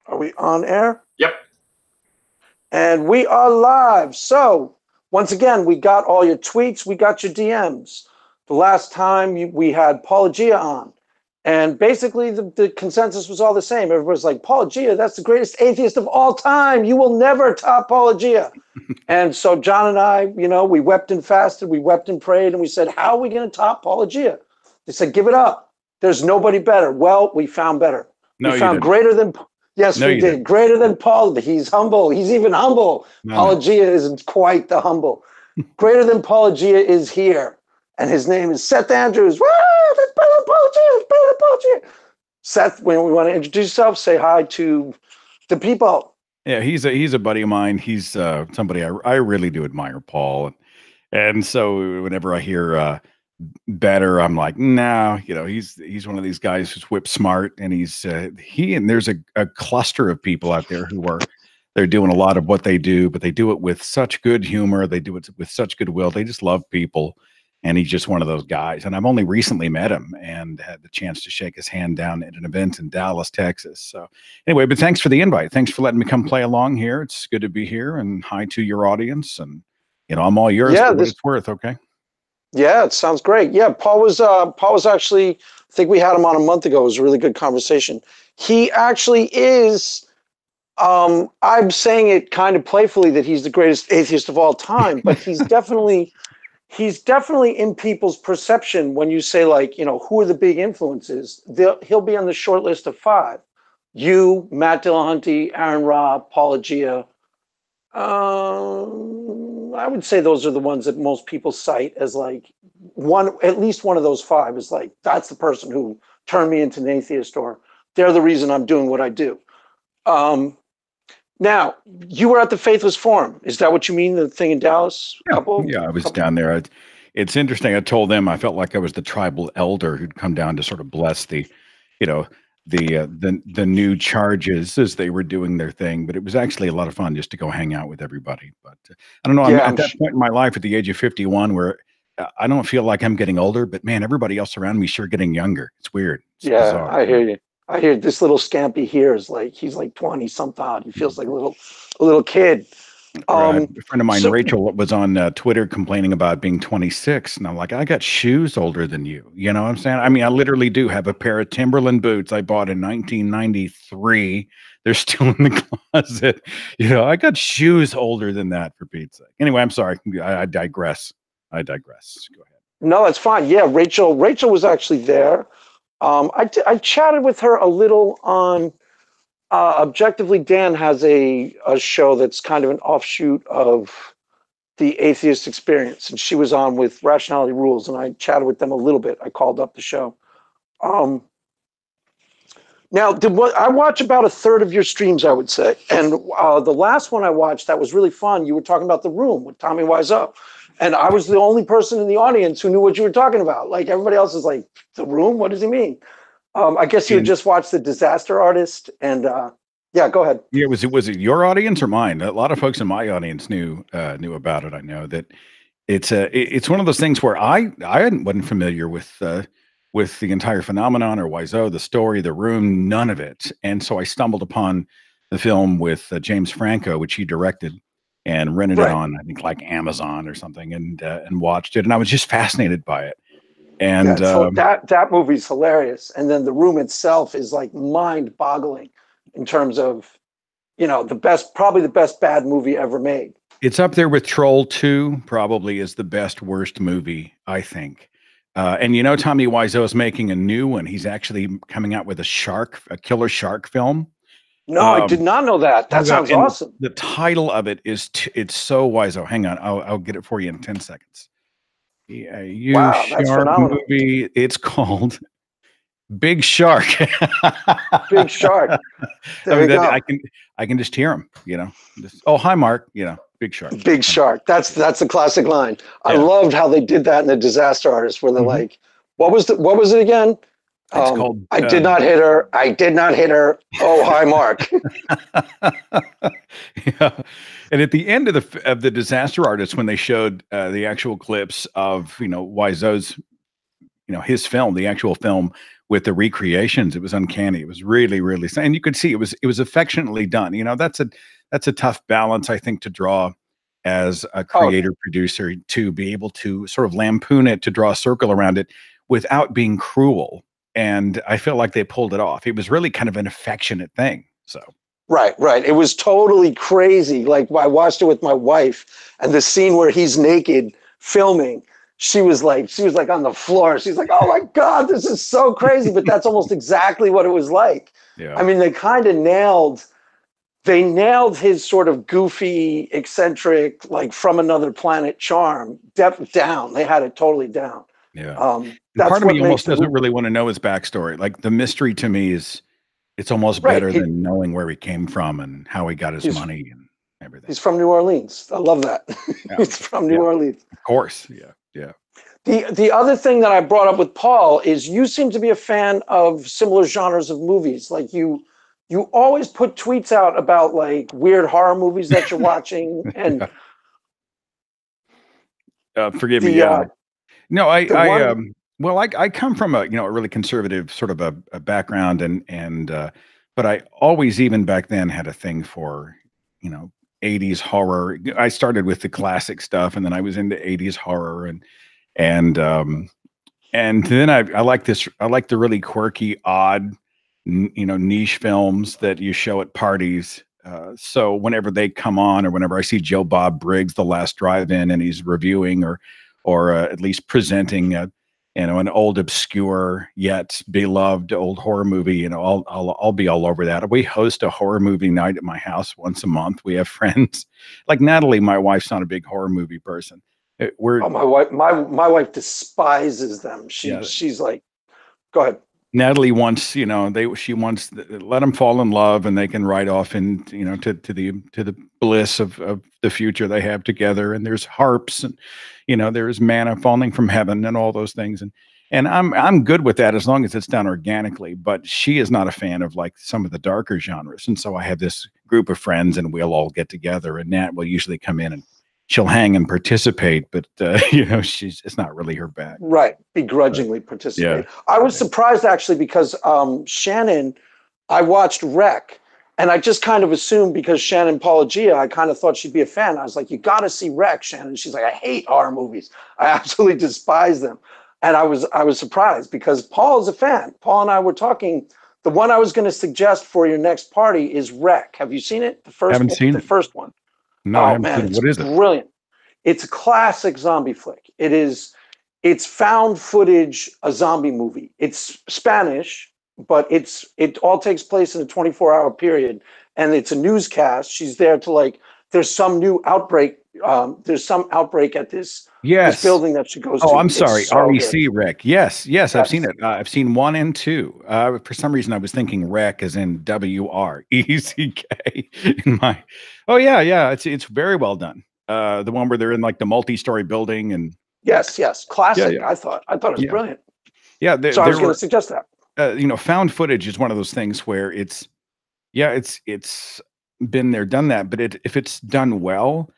Are we on air? Yep. And we are live. So, once again, we got all your tweets. We got your DMs. The last time we had Paula Gia on. And basically, the consensus was all the same. Everybody's like, Paula Gia, that's the greatest atheist of all time. You will never top Paula Gia. And so John and I, we wept and fasted. We wept and prayed. And we said, how are we going to top Paula Gia? They said, give it up. There's nobody better. Well, we found better. No, we found didn't. greater than... Yes, No, we did. Greater than Paul. He's humble. He's even humble. No, Paula no. Gia isn't quite the humble. Greater than Paula Gia is here. And his name is Seth Andrews. Woo! That's better than Paula Gia. That's better than Paula Gia. Seth, when we want to introduce yourself, say hi to the people. Yeah, he's a buddy of mine. He's somebody I really do admire, Paul. And so whenever I hear better, I'm like, no, he's one of these guys who's whip smart, and there's a cluster of people out there they're doing a lot of what they do, but they do it with such good humor. They do it with such goodwill. They just love people. And he's just one of those guys. And I've only recently met him and had the chance to shake his hand down at an event in Dallas, Texas. So anyway, but thanks for the invite. Thanks for letting me come play along here. It's good to be here, and hi to your audience. And, I'm all yours for what it's worth. Okay. Yeah, it sounds great. Yeah, Paul was actually, I think we had him on a month ago. It was a really good conversation. He actually is, I'm saying it kind of playfully that he's the greatest atheist of all time, but he's definitely in people's perception when you say, like, who are the big influences? He'll be on the short list of 5. You, Matt Dillahunty, Aaron Ra, Paula Gia. I would say those are the ones that most people cite as like at least one of those 5 is like, that's the person who turned me into an atheist, or they're the reason I'm doing what I do. Now, you were at the Faithless Forum. Is that what you mean, the thing in Dallas? Yeah, I was down there. It's interesting. I told them I felt like I was the tribal elder who'd come down to sort of bless the new charges as they were doing their thing. But it was actually a lot of fun just to go hang out with everybody. But I don't know. I'm at that point in my life at the age of 51 where I don't feel like I'm getting older, but man, everybody else around me sure getting younger. It's weird. It's bizarre. I hear you. I hear this little scampy here is like, he's like 20 something odd. He feels like a little kid. Right. A friend of mine, Rachel, was on Twitter complaining about being 26. And I'm like, I got shoes older than you. You know what I'm saying? I mean, I literally do have a pair of Timberland boots I bought in 1993. They're still in the closet. I got shoes older than that, for Pete's sake. Anyway, I'm sorry. I digress. Go ahead. No, it's fine. Yeah, Rachel was actually there. I chatted with her a little on Objectively. Dan has a show that's kind of an offshoot of the Atheist Experience, and she was on with Rationality Rules, and I chatted with them a little bit. I called up the show. Now, I watch about a third of your streams, I would say, and the last one I watched that was really fun. You were talking about The Room with Tommy Wiseau. And I was the only person in the audience who knew what you were talking about. Like, everybody else is like, The Room? What does he mean? I guess you had just watched The Disaster Artist. And yeah, go ahead. Yeah, was it your audience or mine? A lot of folks in my audience knew about it. I know that it's one of those things where I wasn't familiar with the entire phenomenon or Wiseau, the story, The Room, none of it. And so I stumbled upon the film with James Franco, which he directed, and rented it on, I think, like Amazon or something, and watched it. And I was just fascinated by it. And so that movie's hilarious. And then The Room itself is like mind-boggling in terms of, probably the best bad movie ever made. It's up there with Troll 2, probably is the best, worst movie, I think. And Tommy Wiseau is making a new one. He's actually coming out with a killer shark film. No, I did not know that. That sounds awesome. The title of it is it's so Wiseau. Hang on, I'll get it for you in 10 seconds. Yeah, wow, that's phenomenal. Movie. It's called Big Shark. Big Shark. I can just hear him. Oh, hi, Mark. Big Shark. Big Shark. That's a classic line. Yeah. I loved how they did that in The Disaster Artist, where they're like, what was it again? It's called. I did not hit her. I did not hit her. Oh, hi, Mark. Yeah. And at the end of the Disaster Artist, when they showed the actual clips of Wiseau's, his film, the actual film with the recreations. It was uncanny. It was really, really, and you could see it was affectionately done. You know, that's a tough balance, I think, to draw as a Oh, creator producer, to be able to sort of lampoon it, to draw a circle around it without being cruel. And I feel like they pulled it off. It was really kind of an affectionate thing. So right, right. It was totally crazy. Like I watched it with my wife, and the scene where he's naked filming, she was like on the floor. She's like, "Oh my God, this is so crazy!" But that's almost exactly what it was like. yeah, I mean, they nailed his sort of goofy, eccentric, like from another planet charm depth down. They had it totally down. yeah. And That's part of what me makes almost the doesn't movie really want to know his backstory. Like the mystery to me is it's almost right. better than knowing where he came from and how he got his He's money and everything. he's from New Orleans. I love that. Yeah, He's from New yeah, Orleans. of course. Yeah, yeah. The other thing that I brought up with Paul is you seem to be a fan of similar genres of movies. Like you always put tweets out about like weird horror movies that you're watching, and Yeah. Forgive me. the Yeah. No, the one well, I come from a really conservative sort of a background, and but I always, even back then, had a thing for, you know, 80s horror. I started with the classic stuff, and then I was into 80s horror, and and then I like this. I like the really quirky, odd, niche films that you show at parties. So whenever they come on, or whenever I see Joe Bob Briggs, The Last Drive-In, and he's reviewing or at least presenting an old, obscure yet beloved old horror movie, I'll be all over that. We host a horror movie night at my house once a month. We have friends like Natalie. My wife's not a big horror movie person. We're oh my wife despises them. Yeah. She's like, go ahead. Natalie wants, she wants let them fall in love, and they can ride off and to the bliss of the future they have together. And there's harps, and there's manna falling from heaven, and all those things. And I'm good with that as long as it's done organically. But she is not a fan of like some of the darker genres. And so I have this group of friends, and we'll all get together. And Nat will usually come in and she'll hang and participate, but it's not really her bag. Right, But, begrudgingly yeah. participate. I was surprised actually because Shannon, I watched Rec, and I just kind of assumed because Shannon Pelagia, I kind of thought she'd be a fan. I was like, you got to see Rec, Shannon. She's like, I hate horror movies. I absolutely despise them. And I was surprised because Paul is a fan. Paul and I were talking. The one I was going to suggest for your next party is Rec. Have you seen it? Haven't seen The it. first one. No, I Oh haven't man, seen it. it's What is it? brilliant. It's a classic zombie flick. It's found footage, a zombie movie. It's Spanish, but it all takes place in a 24-hour period, and it's a newscast. She's there to like there's some new outbreak. There's some outbreak at this Yes. building that she goes to. Oh, I'm It's sorry. so good. REC Rec. Yes, yes, I've seen Yes. it. I've seen 1 and 2. For some reason, I was thinking Rec as in WRECK in my. Oh yeah, yeah. It's very well done. The one where they're in like the multi-story building, and Yes, yes. yeah, Classic. yeah, I thought it was yeah, brilliant. yeah. So I was There going were to suggest that. found footage is one of those things where it's been there, done that. But if it's done well,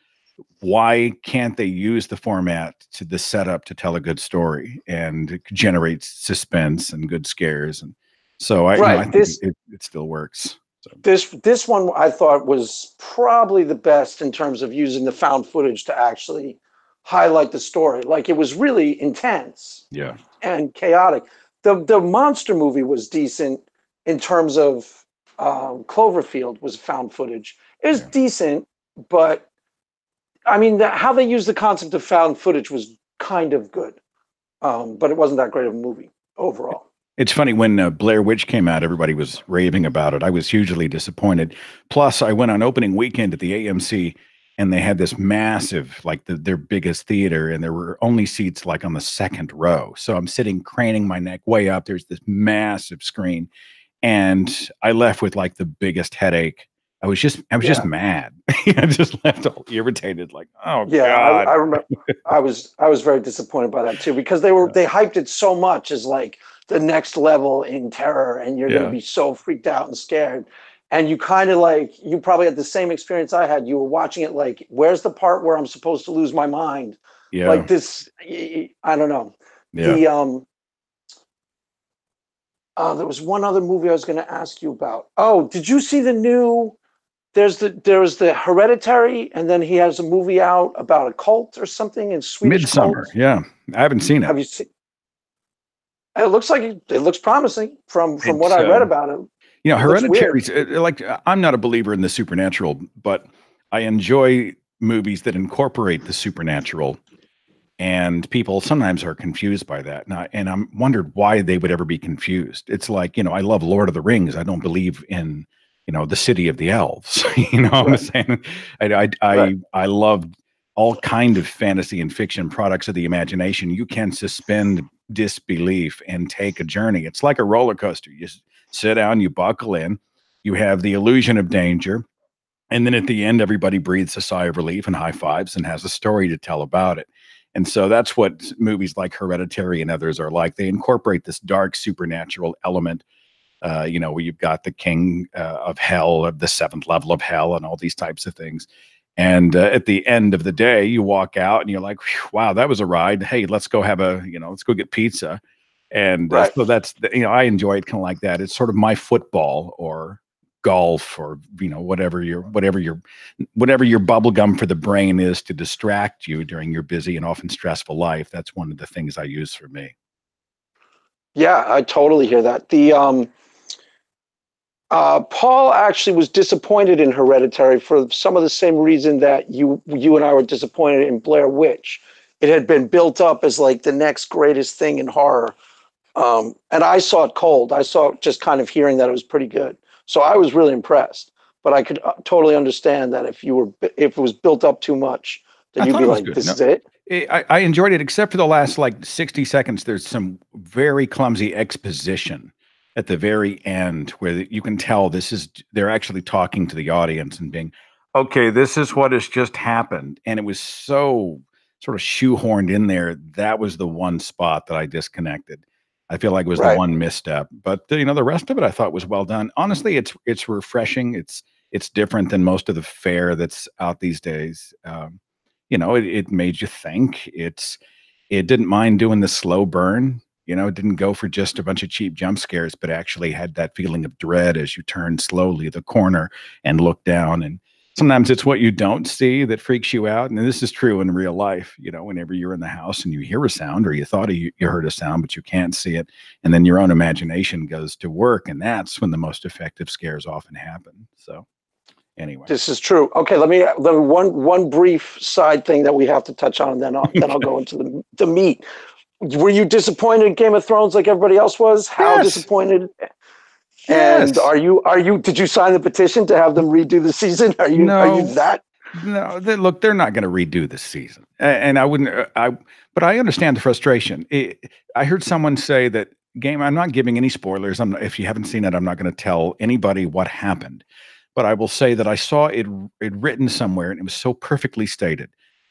why can't they use the format to the setup to tell a good story and generate suspense and good scares? And so I Right. think it still works. So This one I thought was probably the best in terms of using the found footage to actually highlight the story. Like it was really intense yeah, and chaotic. The monster movie was decent in terms of Cloverfield was found footage. It was yeah. decent, but I mean how they used the concept of found footage was kind of good, but it wasn't that great of a movie overall. It's funny when Blair Witch came out, everybody was raving about it. I was hugely disappointed. Plus, I went on opening weekend at the AMC, and they had this massive, like their biggest theater, and there were only seats like on the second row. So I'm sitting, craning my neck way up. There's this massive screen, and I left with like the biggest headache. I was just mad. I just left all irritated, like, oh Yeah, God. I remember. I was very disappointed by that too because Yeah, they hyped it so much as like the next level in terror, and you're going to yeah, be so freaked out and scared, and you kind of like you probably had the same experience I had. You were watching it like, where's the part where I'm supposed to lose my mind? yeah, Like this, I don't know. yeah. The There was one other movie I was going to ask you about. Oh, did you see the new? There's the Hereditary, and then he has a movie out about a cult or something in Swedish Midsummer. cult. Yeah, I haven't seen it. Have you seen? It looks like it looks promising from what It's I read about it. you know, It looks weird. Hereditary's like I'm not a believer in the supernatural, but I enjoy movies that incorporate the supernatural. And people sometimes are confused by that. And I'm wondered why they would ever be confused. It's like, you know, I love Lord of the Rings. I don't believe in, you know, the city of the elves. You know what I'm Right, saying? right, I love all kind of fantasy and fiction products of the imagination. You can suspend disbelief and take a journey. It's like a roller coaster. You sit down, you buckle in, you have the illusion of danger. And then at the end, everybody breathes a sigh of relief and high fives and has a story to tell about it. And so that's what movies like Hereditary and others are like. They incorporate this dark supernatural element, you know, where you've got the king of hell, of the seventh level of hell, and all these types of things. And at the end of the day, you walk out and you're like, wow, that was a ride. Hey, let's go have a, you know, let's go get pizza. And right. so that's, you know, I enjoy it kind of like that. It's sort of my football or golf or, you know, whatever your bubble gum for the brain is to distract you during your busy and often stressful life. That's one of the things I use for me. Yeah, I totally hear that. The Paul actually was disappointed in Hereditary for some of the same reason that you and I were disappointed in Blair Witch. It had been built up as like the next greatest thing in horror. And I saw it cold. I saw it just kind of hearing that it was pretty good. So I was really impressed. But I could totally understand that if it was built up too much, then I you'd thought be it was like, good. "This No, is it." I enjoyed it, except for the last like 60 seconds. There's some very clumsy exposition at the very end where you can tell they're actually talking to the audience and being, okay, this is what has just happened. And it was so sort of shoehorned in there. That was the one spot that I disconnected. I feel like it was the Right. one misstep, but you know, the rest of it I thought was well done. Honestly, it's refreshing. It's different than most of the fare that's out these days. You know, it made you think. It didn't mind doing the slow burn. You know, it didn't go for just a bunch of cheap jump scares, but actually had that feeling of dread as you turn slowly the corner and look down. And sometimes it's what you don't see that freaks you out. And this is true in real life. You know, whenever you're in the house and you hear a sound or you thought you heard a sound, but you can't see it. And then your own imagination goes to work. And that's when the most effective scares often happen. So anyway. This is true. Okay, let me one brief side thing that we have to touch on, and then I'll go into the meat. Were you disappointed in Game of Thrones like everybody else was? How Yes. disappointed? And Yes. did you sign the petition to have them redo the season? Are you No, that? no. Look, they're not going to redo the season, and I wouldn't. But I understand the frustration. I heard someone say that game. I'm not giving any spoilers. If you haven't seen it, I'm not going to tell anybody what happened. But I will say that I saw it written somewhere, and it was so perfectly stated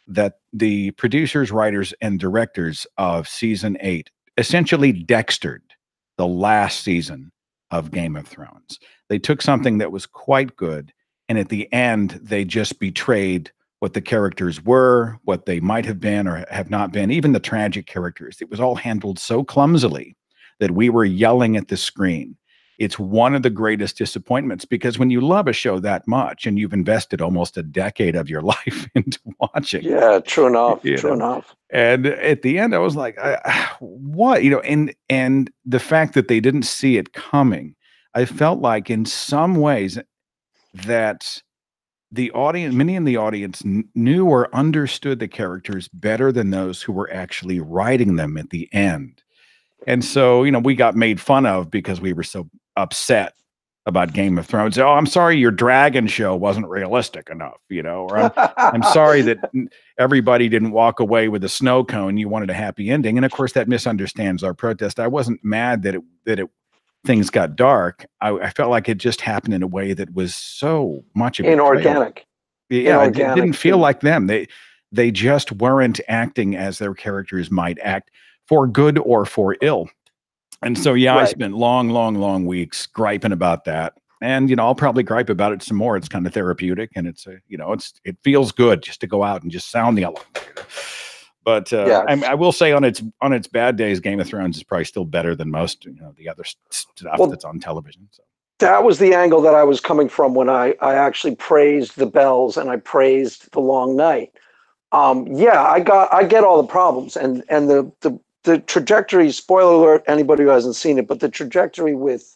that the producers, writers, and directors of season 8 essentially Dextered the last season of Game of Thrones. They took something that was quite good, and at the end, they just betrayed what the characters were, what they might have been or have not been, even the tragic characters. It was all handled so clumsily that we were yelling at the screen. It's one of the greatest disappointments because when you love a show that much and you've invested almost a decade of your life into watching, Yeah, true enough. you True know, enough. and at the end, I was like, "What?" You know, and the fact that they didn't see it coming, I felt like in some ways that the audience, many in the audience, knew or understood the characters better than those who were actually writing them at the end. And so, you know, we got made fun of because we were so upset about Game of Thrones. Oh, I'm sorry your dragon show wasn't realistic enough, you know, or I'm sorry that everybody didn't walk away with a snow cone. You wanted a happy ending. And of course that misunderstands our protest. I wasn't mad that it things got dark. I felt like it just happened in a way that was so much a betrayal. Inorganic. Yeah, it didn't Inorganic feel too. like them. They just weren't acting as their characters might act for good or for ill. And so, yeah, I Right. spent long, long, long weeks griping about that. And, you know, I'll probably gripe about it some more. It's kind of therapeutic and it feels good just to go out and just sound the alarm. But Yes. I will say on its bad days, Game of Thrones is probably still better than most, the other stuff Well, that's on television. So that was the angle that I was coming from when I actually praised the bells and I praised the long night. Yeah, I get all the problems and the trajectory. Spoiler alert, anybody who hasn't seen it, but the trajectory with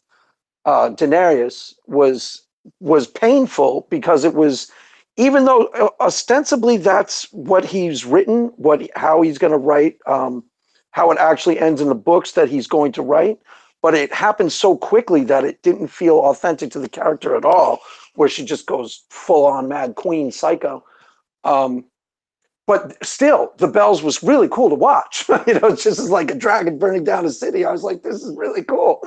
Daenerys was painful because it was, even though ostensibly that's what he's written, how he's going to write, how it actually ends in the books that he's going to write, but it happened so quickly that it didn't feel authentic to the character at all, where she just goes full on mad queen psycho. Um, but still, the bells was really cool to watch. It's just like a dragon burning down a city. I was like, this is really cool.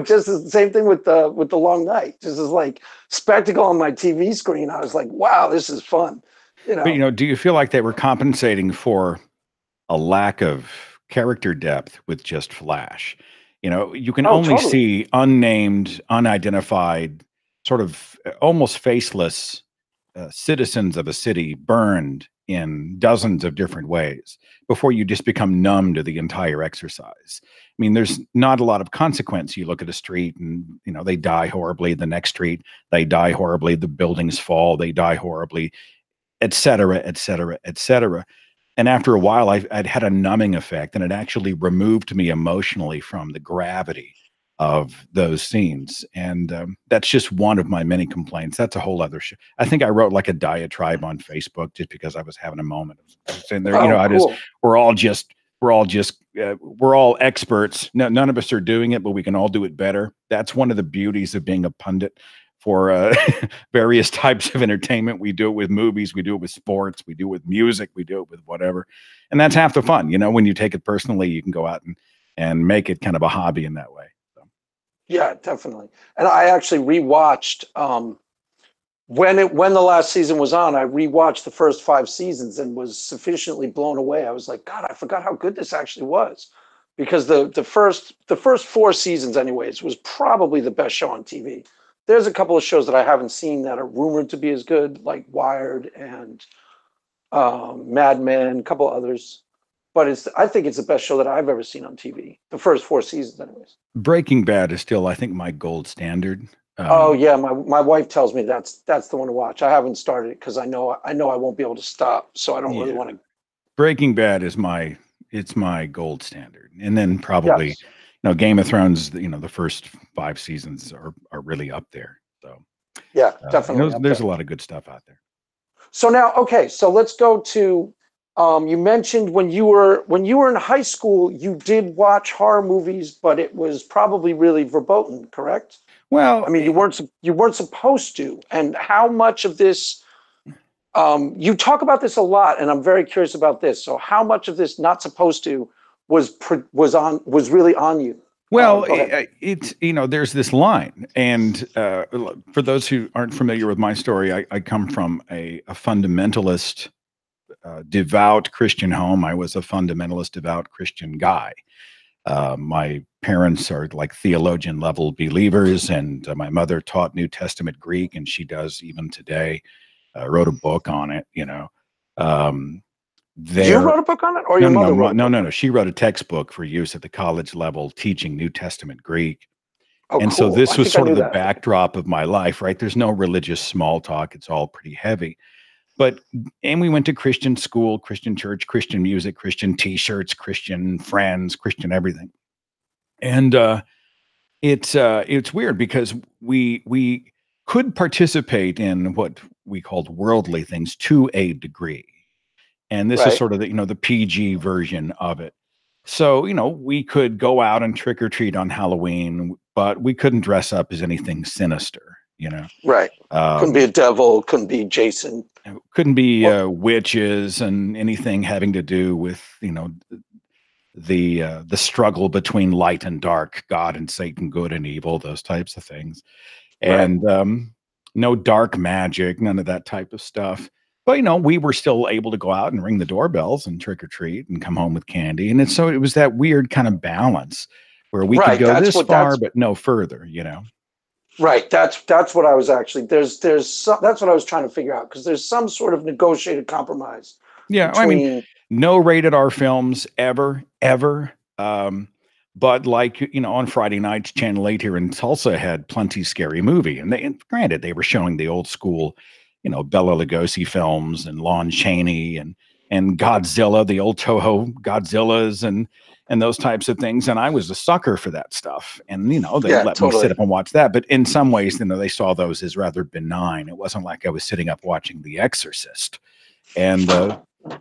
Just the same thing with the long night. Just as like spectacle on my TV screen. I was like, wow, this is fun. but do you feel like they were compensating for a lack of character depth with just Flash? You can Oh, only totally. see unnamed, unidentified, sort of almost faceless citizens of a city burned in dozens of different ways before you just become numb to the entire exercise. I mean, there's not a lot of consequence. You look at a street and, they die horribly. The next street, they die horribly. The buildings fall, they die horribly, et cetera, et cetera, et cetera. And after a while, I'd had a numbing effect, and it actually removed me emotionally from the gravity of those scenes. And that's just one of my many complaints. That's a whole other shit. I think I wrote like a diatribe on Facebook just because I was having a moment. I was saying there, Oh, I just cool. we're all just we're all experts. No, none of us are doing it, but we can all do it better. That's one of the beauties of being a pundit for various types of entertainment. We do it with movies, we do it with sports, we do it with music, we do it with whatever. And that's half the fun. When you take it personally, you can go out and make it kind of a hobby in that way. So. Yeah, definitely. And I actually rewatched when the last season was on. I rewatched the first 5 seasons and was sufficiently blown away. I was like, God, I forgot how good this actually was, because the first 4 seasons, anyways, was probably the best show on TV. There's a couple of shows that I haven't seen that are rumored to be as good, like Wired and Mad Men, a couple others. But I think it's the best show that I've ever seen on TV. The first 4 seasons, anyways. Breaking Bad is still, I think, my gold standard. Oh yeah, my wife tells me that's the one to watch. I haven't started it because I know I won't be able to stop, so I don't really Yeah, want to. Breaking Bad is my gold standard, and then probably, Yes. Game of Thrones. The first 5 seasons are really up there. So, Yeah, definitely up there's there. a lot of good stuff out there. So now, okay, so let's go to. You mentioned when you were in high school, you did watch horror movies, but it was probably really verboten, correct? I Well, mean, you weren't supposed to. And how much of this? You talk about this a lot, and I'm very curious about this. So, how much of this not supposed to was really on you? Well, Go ahead. it's there's this line, and for those who aren't familiar with my story, I come from a fundamentalist, devout Christian home. I was a fundamentalist, devout Christian guy. My parents are like theologian level believers, and my mother taught New Testament Greek, and she does even today. Wrote a book on it. Um, You there wrote a book on it, or No, your no, no, mother wrote a no, book no, on no. it? She wrote a textbook for use at the college level, teaching New Testament Greek. Oh, And so cool. this I was think I sort of knew the that. backdrop of my life, right? There's no religious small talk. It's all pretty heavy. But, and we went to Christian school, Christian church, Christian music, Christian t-shirts, Christian friends, Christian everything. And it's weird because we could participate in what we called worldly things to a degree. And this is Right. sort of the PG version of it. So, we could go out and trick or treat on Halloween, but we couldn't dress up as anything sinister. Right. Couldn't be a Um, devil. Couldn't be Jason. couldn't be Well, witches and anything having to do with, the struggle between light and dark, God and Satan, good and evil, those types of things. right. And no dark magic, none of that type of stuff. But we were still able to go out and ring the doorbells and trick or treat and come home with candy. And it was that weird kind of balance where we could Right. go That's this what far that's but no further. right. That's what I was actually. That's what I was trying to figure out, because there's some sort of negotiated compromise Yeah, I mean, between. No rated R films ever. But like, on Friday nights, Channel 8 here in Tulsa had Plenty Scary Movie. And granted, they were showing the old school, Bela Lugosi films and Lon Chaney and Godzilla, the old Toho Godzillas and those types of things. And I was a sucker for that stuff. And, they Yeah, let me sit totally. up and watch that. But in some ways, they saw those as rather benign. It wasn't like I was sitting up watching The Exorcist. And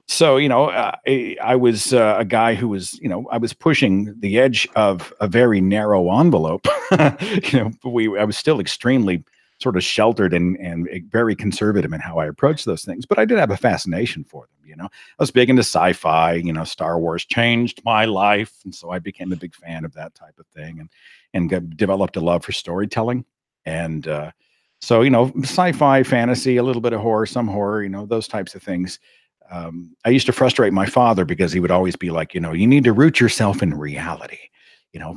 so, I was a guy who was, I was pushing the edge of a very narrow envelope. I was still extremely sort of sheltered and very conservative in how I approached those things, but I did have a fascination for them. I was big into sci-fi. Star Wars changed my life, and so I became a big fan of that type of thing, and developed a love for storytelling. And so, sci-fi, fantasy, a little bit of horror, some horror, those types of things. I used to frustrate my father because he would always be like, you need to root yourself in reality,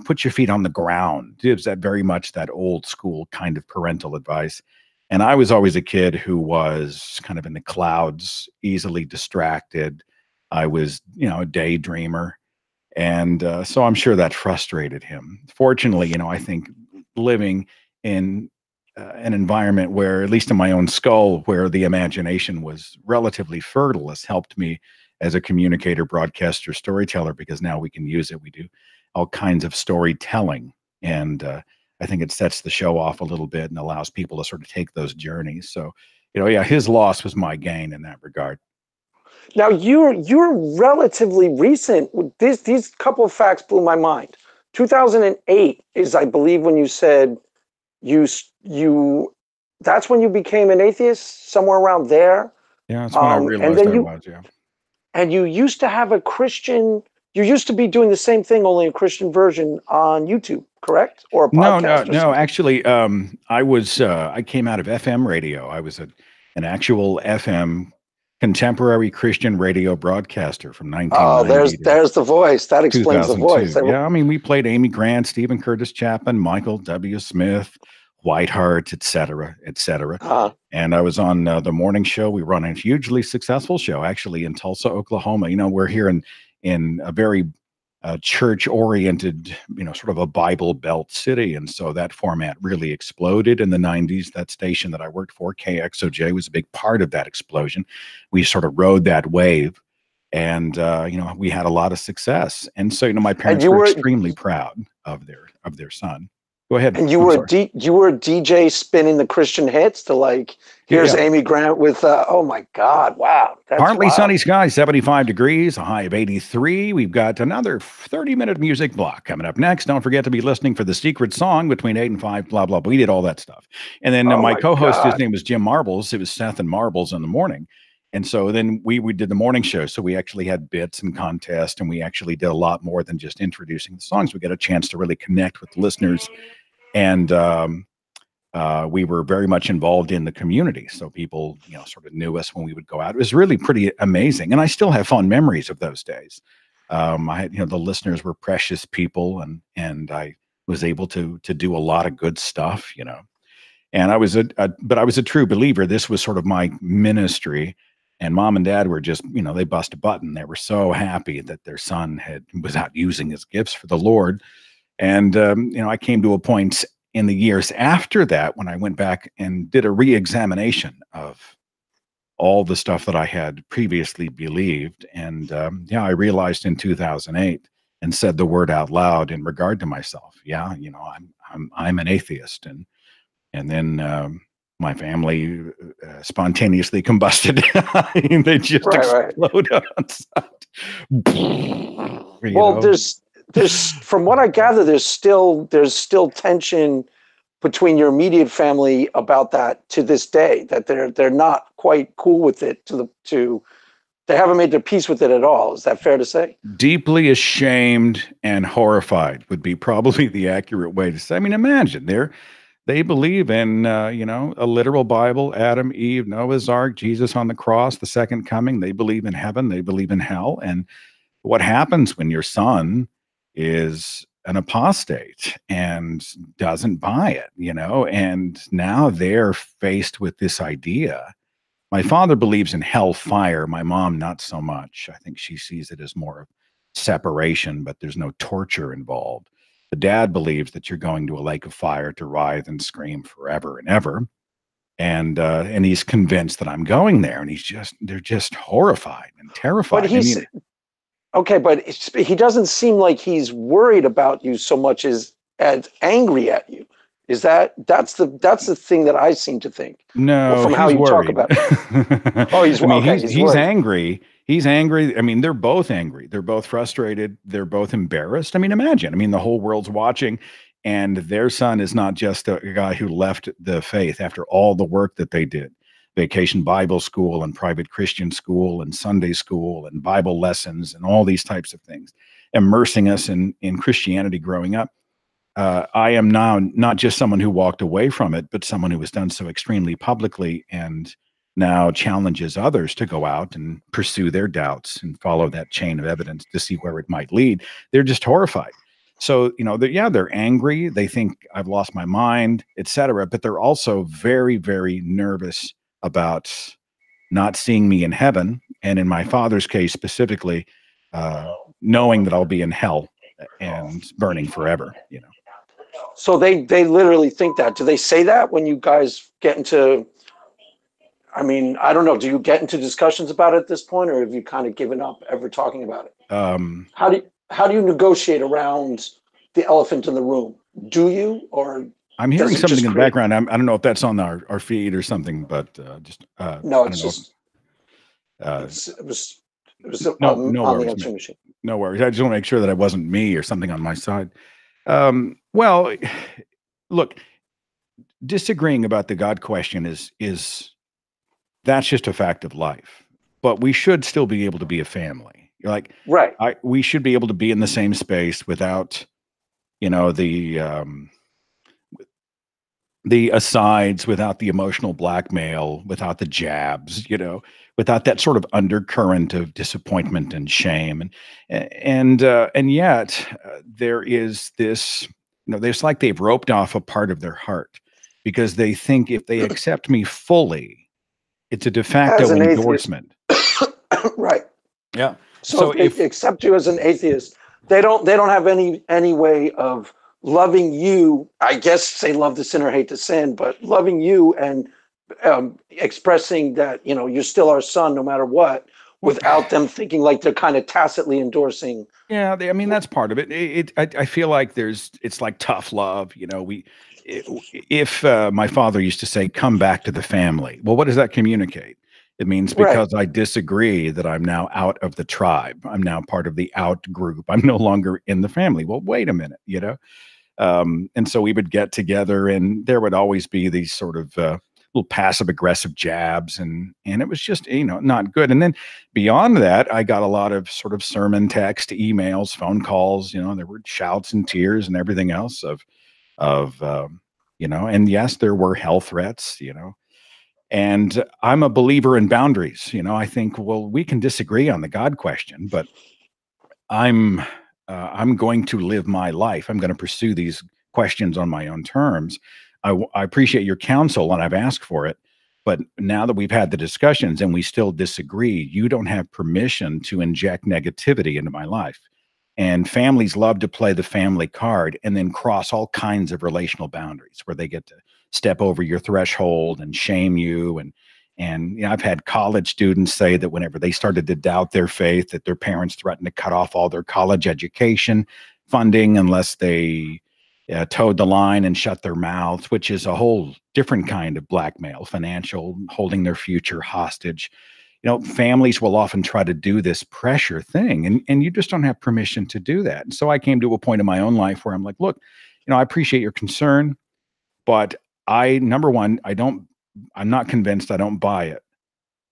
put your feet on the ground. It was that very much that old school kind of parental advice. And I was always a kid who was kind of in the clouds, easily distracted. I was, a daydreamer. And so I'm sure that frustrated him. Fortunately, I think living in an environment where, at least in my own skull, where the imagination was relatively fertile has helped me as a communicator, broadcaster, storyteller, because now we can use it. We do all kinds of storytelling. And I think it sets the show off a little bit and allows people to sort of take those journeys. So, yeah, his loss was my gain in that regard. Now you're relatively recent. These couple of facts blew my mind. 2008 is, I believe, when you said you that's when you became an atheist, somewhere around there. Yeah, that's when I And realized then I was, yeah. and you used to have a Christian. You used to be doing the same thing, only a Christian version on YouTube, correct? Or a No, no, podcast or no. something. Actually, I came out of FM radio. I was an actual FM contemporary Christian radio broadcaster from Oh, 1990 to there's the voice. That explains the voice. 2002. Yeah, I mean, we played Amy Grant, Stephen Curtis Chapman, Michael W. Smith, Whiteheart, et cetera, et cetera. And I was on the morning show. We run a hugely successful show, actually, in Tulsa, Oklahoma. We're here in a very church-oriented, sort of a Bible Belt city, and so that format really exploded in the '90s. That station that I worked for, KXOJ, was a big part of that explosion. We sort of rode that wave, and we had a lot of success. And so, my parents were extremely proud of their son. Go ahead. And I'm sorry. you were a DJ spinning the Christian hits to, like, here's Yeah. Amy Grant with oh my God, wow. That's Partly wild. sunny skies, 75 degrees, a high of 83. We've got another 30-minute music block coming up next. Don't forget to be listening for the secret song between 8 and 5, blah, blah, blah. We did all that stuff. And then Oh my my co-host, his God. name was Jim Marbles. It was Seth and Marbles in the morning. And so then we did the morning show. So we actually had bits and contests, and we actually did a lot more than just introducing the songs. We got a chance to really connect with listeners. And we were very much involved in the community. So people, sort of knew us when we would go out. It was really pretty amazing. And I still have fond memories of those days. I had, the listeners were precious people, and I was able to do a lot of good stuff, and I was but I was a true believer. This was sort of my ministry. And mom and dad were just, they bust a button. They were so happy that their son was out using his gifts for the Lord. And, I came to a point in the years after that when I went back and did a re-examination of all the stuff that I had previously believed. And I realized in 2008 and said the word out loud in regard to myself. Yeah, I'm an atheist. And then my family spontaneously combusted. They just Right. explode on sight. Well, there's from what I gather, there's still tension between your immediate family about that to this day, that they're not quite cool with it they haven't made their peace with it at all. Is that fair to say? Deeply ashamed and horrified would be probably the accurate way to say. I mean, imagine they believe in a literal Bible, Adam, Eve, Noah's Ark, Jesus on the cross, the second coming. They believe in heaven, they believe in hell. And what happens when your son is an apostate and doesn't buy it, and now they're faced with this idea My father believes in hellfire. My mom, not so much. I think she sees it as more of separation, but there's no torture involved. The dad believes that you're going to a lake of fire to writhe and scream forever and ever. And he's convinced that I'm going there, and they're just horrified and But terrified. I he's mean, okay, but he doesn't seem like he's worried about you so much as angry at you. That's the thing that I seem to think. Well, no, from how he's you talk worried. about it. Oh, he's I mean, okay. He's he's worried. angry. He's angry. I mean, they're both angry. They're both frustrated. They're both embarrassed. I mean, imagine. I mean, the whole world's watching, and their son is not just a guy who left the faith after all the work that they did. Vacation Bible school and private Christian school and Sunday school and Bible lessons and all these types of things, immersing us in Christianity growing up. I am now not just someone who walked away from it, but someone who has done so extremely publicly and now challenges others to go out and pursue their doubts and follow that chain of evidence to see where it might lead. They're just horrified. So, they're angry. They think I've lost my mind, etc. But they're also very, very nervous about not seeing me in heaven. And in my father's case specifically, knowing that I'll be in hell and burning forever. So they literally think that. Do they say that when you guys get into? I mean, I don't know. Do you get into discussions about it at this point, or have you kind of given up ever talking about it? How do you negotiate around the elephant in the room? Do you, or I'm does hearing it something just in the create? background. I don't know if that's on our feed or something, but No, I don't it's know. just Uh, it was no on the worries, man. answering machine. No worries. I just want to make sure that it wasn't me or something on my side. Well, look, disagreeing about the God question is that's just a fact of life. But we should still be able to be a family. You're like, Right. we should be able to be in the same space without, the asides, without the emotional blackmail, without the jabs, without that sort of undercurrent of disappointment and shame, and yet there is this, there's like they've roped off a part of their heart because they think if they accept me fully, it's a de As facto an atheist, endorsement. right. Yeah. So So if they if accept you as an atheist, they don't have any way of loving you. I guess they love to sin or hate to sin, but loving you and expressing that you're still our son no matter what, well, without them thinking like they're kind of tacitly endorsing. yeah, I mean that's part of it. I feel like it's like tough love. If my father used to say, "Come back to the family," well, what does that communicate? It means Right. because I disagree that I'm now out of the tribe. I'm now part of the out group. I'm no longer in the family. Well, wait a minute, and so we would get together, and there would always be these sort of little passive aggressive jabs, and it was just not good. And then beyond that, I got a lot of sort of sermon text, emails, phone calls. There were shouts and tears and everything else of and yes, there were hell threats. And I'm a believer in boundaries. I think, well, we can disagree on the God question, but I'm I'm going to live my life. I'm going to pursue these questions on my own terms. I appreciate your counsel, and I've asked for it. But now that we've had the discussions and we still disagree, you don't have permission to inject negativity into my life. And families love to play the family card and then cross all kinds of relational boundaries where they get to step over your threshold and shame you. And I've had college students say that whenever they started to doubt their faith, that their parents threatened to cut off all their college education funding unless they towed the line and shut their mouths, which is a whole different kind of blackmail, financial, holding their future hostage. Families will often try to do this pressure thing, and you just don't have permission to do that. And so I came to a point in my own life where I'm like, look, I appreciate your concern, but number one, I'm not convinced. I don't buy it.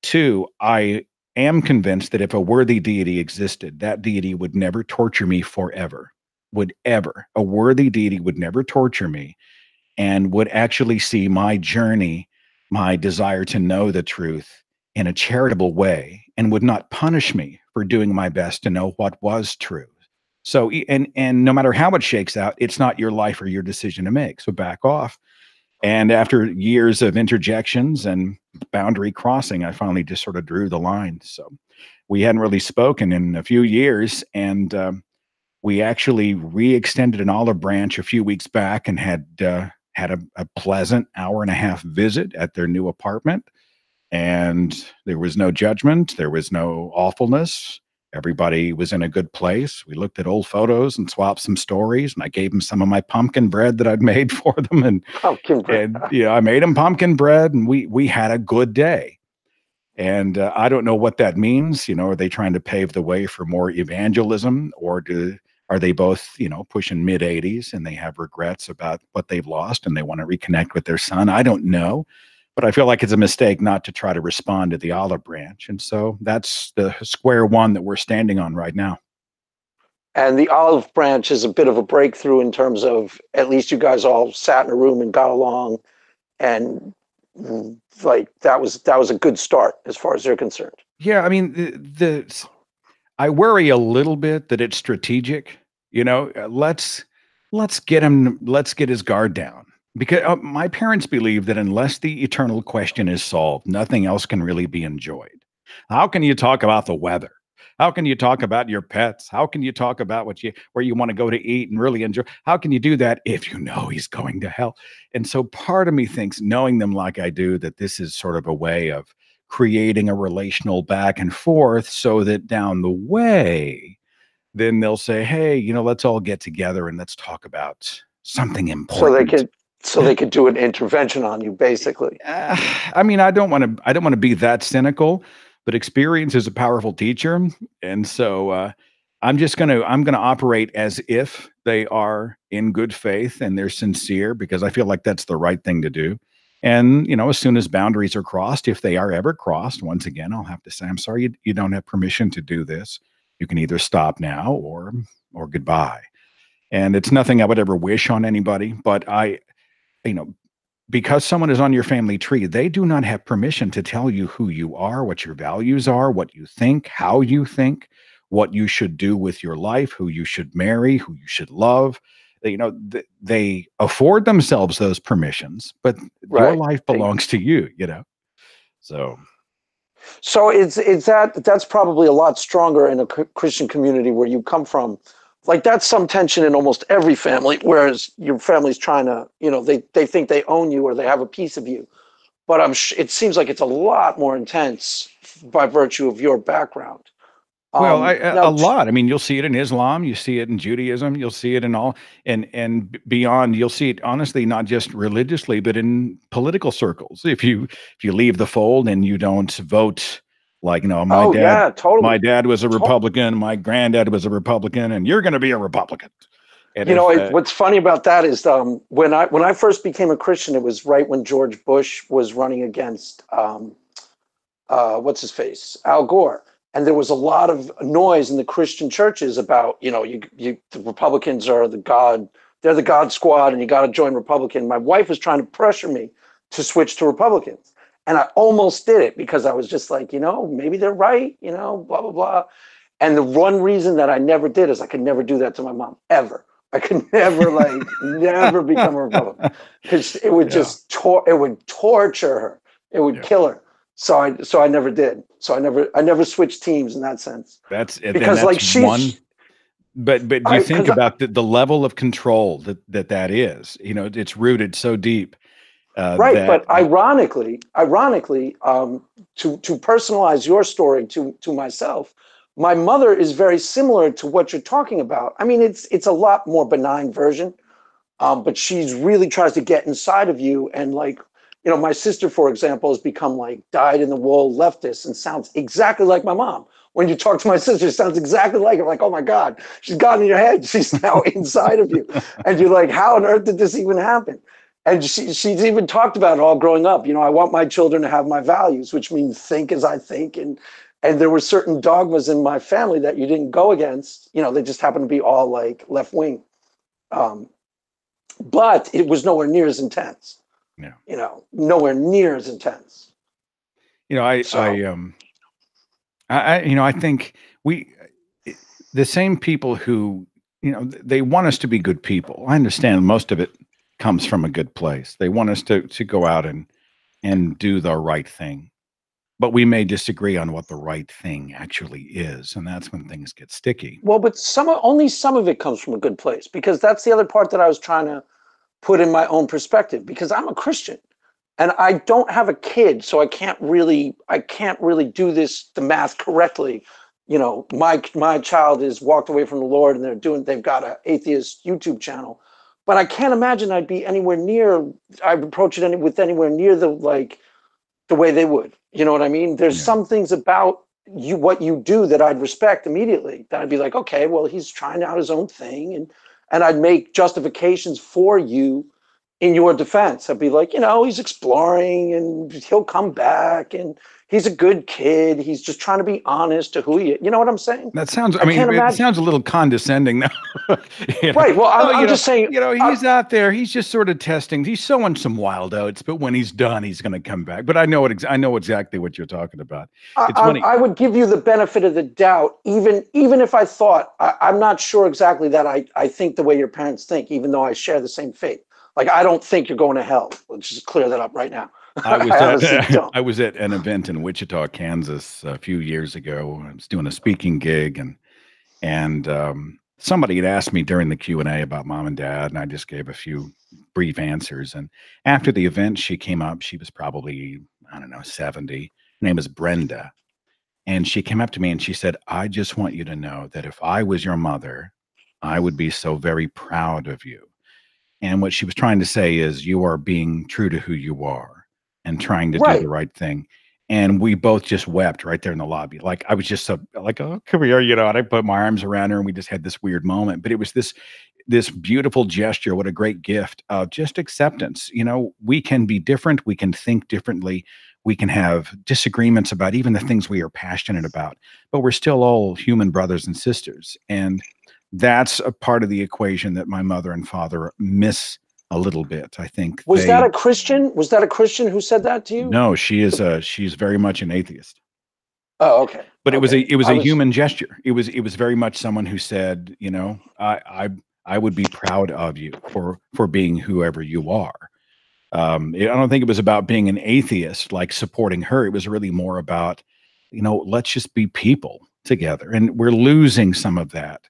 Two, I am convinced that if a worthy deity existed, that deity would never torture me forever. Would ever. A worthy deity would never torture me and would actually see my journey, my desire to know the truth in a charitable way, and would not punish me for doing my best to know what was true. So, and no matter how it shakes out, it's not your life or your decision to make. So back off. And after years of interjections and boundary crossing, I finally just sort of drew the line. So we hadn't really spoken in a few years, and we actually re-extended an olive branch a few weeks back and had a pleasant hour and a half visit at their new apartment. And there was no judgment. There was no awfulness. Everybody was in a good place. We looked at old photos and swapped some stories. And I gave them some of my pumpkin bread that I'd made for them. Pumpkin bread. And yeah, I made them pumpkin bread, and we had a good day. And I don't know what that means. Are they trying to pave the way for more evangelism, or are they both, pushing mid 80s and they have regrets about what they've lost and they want to reconnect with their son? I don't know. But I feel like it's a mistake not to try to respond to the olive branch. And so that's the square one that we're standing on right now. And the olive branch is a bit of a breakthrough in terms of, at least you guys all sat in a room and got along, and like that was a good start as far as they're concerned. Yeah, I mean, I worry a little bit that it's strategic. Let's get his guard down. Because my parents believe that unless the eternal question is solved, nothing else can really be enjoyed. How can you talk about the weather? How can you talk about your pets? How can you talk about where you want to go to eat and really enjoy? How can you do that if you know he's going to hell? And so part of me thinks, knowing them like I do, that this is sort of a way of creating a relational back and forth, so that down the way, then they'll say, hey, let's all get together and let's talk about something important. So they could do an intervention on you, basically. I mean, I don't want to be that cynical, but experience is a powerful teacher, and so I'm gonna operate as if they are in good faith and they're sincere, because I feel like that's the right thing to do. And as soon as boundaries are crossed, if they are ever crossed, once again, I'll have to say, I'm sorry, you don't have permission to do this. You can either stop now or goodbye. And it's nothing I would ever wish on anybody, but because someone is on your family tree, they do not have permission to tell you who you are, what your values are, what you think, how you think, what you should do with your life, who you should marry, who you should love. They afford themselves those permissions, but your life belongs to you, So that's probably a lot stronger in a Christian community where you come from. Like, that's some tension in almost every family, whereas your family's trying to, they think they own you or they have a piece of you. But it seems like it's a lot more intense by virtue of your background. Well, a lot. I mean, you'll see it in Islam, you see it in Judaism, you'll see it in all and beyond. You'll see it, honestly, not just religiously, but in political circles. If you leave the fold and you don't vote, like, my dad was a Republican, my granddad was a Republican, and you're going to be a Republican. And what's funny about that is when I first became a Christian, it was right when George Bush was running against what's his face, Al Gore. And there was a lot of noise in the Christian churches about, the Republicans are they're the God squad, and you got to join Republican. My wife was trying to pressure me to switch to Republicans. And I almost did it because I was just like, maybe they're right, blah, blah, blah. And the one reason that I never did is I could never do that to my mom, ever. I could never, never become a Republican, because it would it would torture her. It would kill her. So I never did. So I never switched teams in that sense. Because that's but do you think about the level of control that is, it's rooted so deep. But ironically, to personalize your story to myself, my mother is very similar to what you're talking about. I mean, it's a lot more benign version, but she's really tries to get inside of you. And my sister, for example, has become dyed-in-the-wool leftist and sounds exactly like my mom. When you talk to my sister, it sounds exactly like her. Like, oh my God, she's got in your head. She's now inside of you. And you're like, how on earth did this even happen? And she's even talked about it all growing up. I want my children to have my values, which means think as I think. And there were certain dogmas in my family that you didn't go against. They just happened to be all left wing. But it was nowhere near as intense. Yeah. Nowhere near as intense. I think the same people who, they want us to be good people. I understand most of it comes from a good place. They want us to go out and do the right thing. But we may disagree on what the right thing actually is, and that's when things get sticky. Well, but only some of it comes from a good place, because that's the other part that I was trying to put in my own perspective, because I'm a Christian and I don't have a kid, so I can't really do the math correctly. You know, my child is walked away from the Lord, and they've got an atheist YouTube channel, but I can't imagine I'd approach it with anywhere near the way they would. You know what I mean? There's some things about what you do that I'd respect immediately. That I'd be like, okay, well, he's trying out his own thing, and I'd make justifications for you in your defense. I'd be like, he's exploring and he'll come back, and he's a good kid. He's just trying to be honest to who he is. You know what I'm saying? That sounds, it sounds a little condescending now. Right. Well, I'm just saying, he's out there. He's just sort of testing. He's sowing some wild oats, but when he's done, he's going to come back. But I know exactly what you're talking about. It's funny. I would give you the benefit of the doubt, even if I thought, I'm not sure exactly that I think the way your parents think, even though I share the same faith. Like, I don't think you're going to hell. Let's just clear that up right now. I was at an event in Wichita, Kansas a few years ago. I was doing a speaking gig, and somebody had asked me during the Q&A about mom and dad, and I just gave a few brief answers. And after the event, she came up. She was probably, 70. Her name is Brenda. And she came up to me and she said, I just want you to know that if I was your mother, I would be so very proud of you. And what she was trying to say is, you are being true to who you are and trying to do the right thing. And we both just wept right there in the lobby. Like, I was just like, oh, come here, and I put my arms around her, and we just had this weird moment. But it was this beautiful gesture. What a great gift of just acceptance. We can be different. We can think differently. We can have disagreements about even the things we are passionate about, but we're still all human brothers and sisters. And that's a part of the equation that my mother and father miss a little bit. I think. Was that a Christian? Was that a Christian who said that to you? No, she's very much an atheist. Oh, okay. But it was a human gesture. It was very much someone who said, I would be proud of you for being whoever you are. I don't think it was about being an atheist, like supporting her. It was really more about, let's just be people together. And we're losing some of that,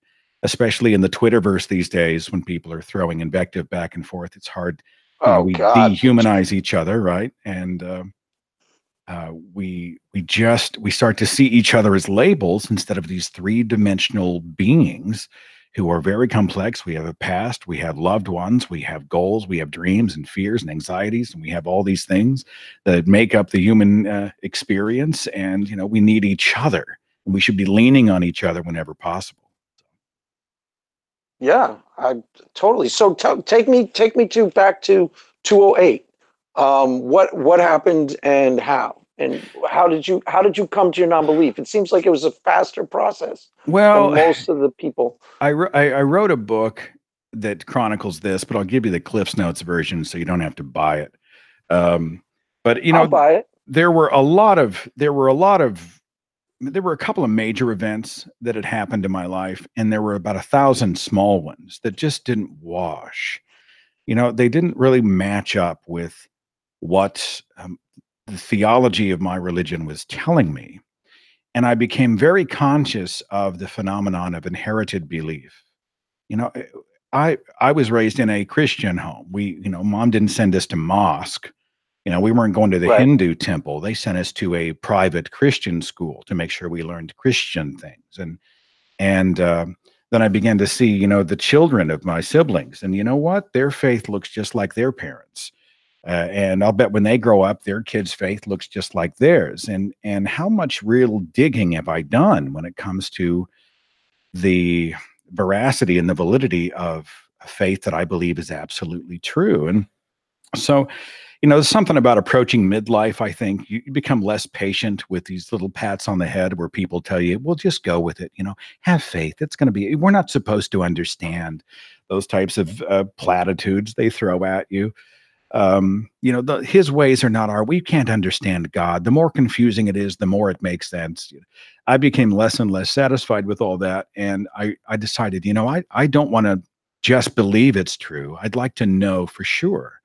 especially in the Twitterverse these days, when people are throwing invective back and forth. It's hard. We dehumanize each other, right? And we start to see each other as labels instead of these three-dimensional beings who are very complex. We have a past, we have loved ones, we have goals, we have dreams and fears and anxieties, and we have all these things that make up the human experience. And we need each other, and we should be leaning on each other whenever possible. Yeah, I totally. So take me back to 208. What happened and how? And how did you come to your non-belief? It seems like it was a faster process than most of the people. I wrote a book that chronicles this, but I'll give you the Cliff's Notes version so you don't have to buy it. But I'll buy it. There were a couple of major events that had happened in my life, and there were about 1,000 small ones that just didn't wash. They didn't really match up with what the theology of my religion was telling me. And I became very conscious of the phenomenon of inherited belief. I was raised in a Christian home. Mom didn't send us to mosque. We weren't going to the Hindu temple. They sent us to a private Christian school to make sure we learned Christian things. And then I began to see, the children of my siblings, and their faith looks just like their parents. And I'll bet when they grow up, their kids' faith looks just like theirs. And how much real digging have I done when it comes to the veracity and the validity of a faith that I believe is absolutely true? And so, there's something about approaching midlife. I think you become less patient with these little pats on the head where people tell you, well, just go with it. Have faith. It's going to be, we're not supposed to understand those types of platitudes they throw at you. His ways are not our. We can't understand God. The more confusing it is, the more it makes sense. I became less and less satisfied with all that, and I decided, I don't want to just believe it's true. I'd like to know for sure.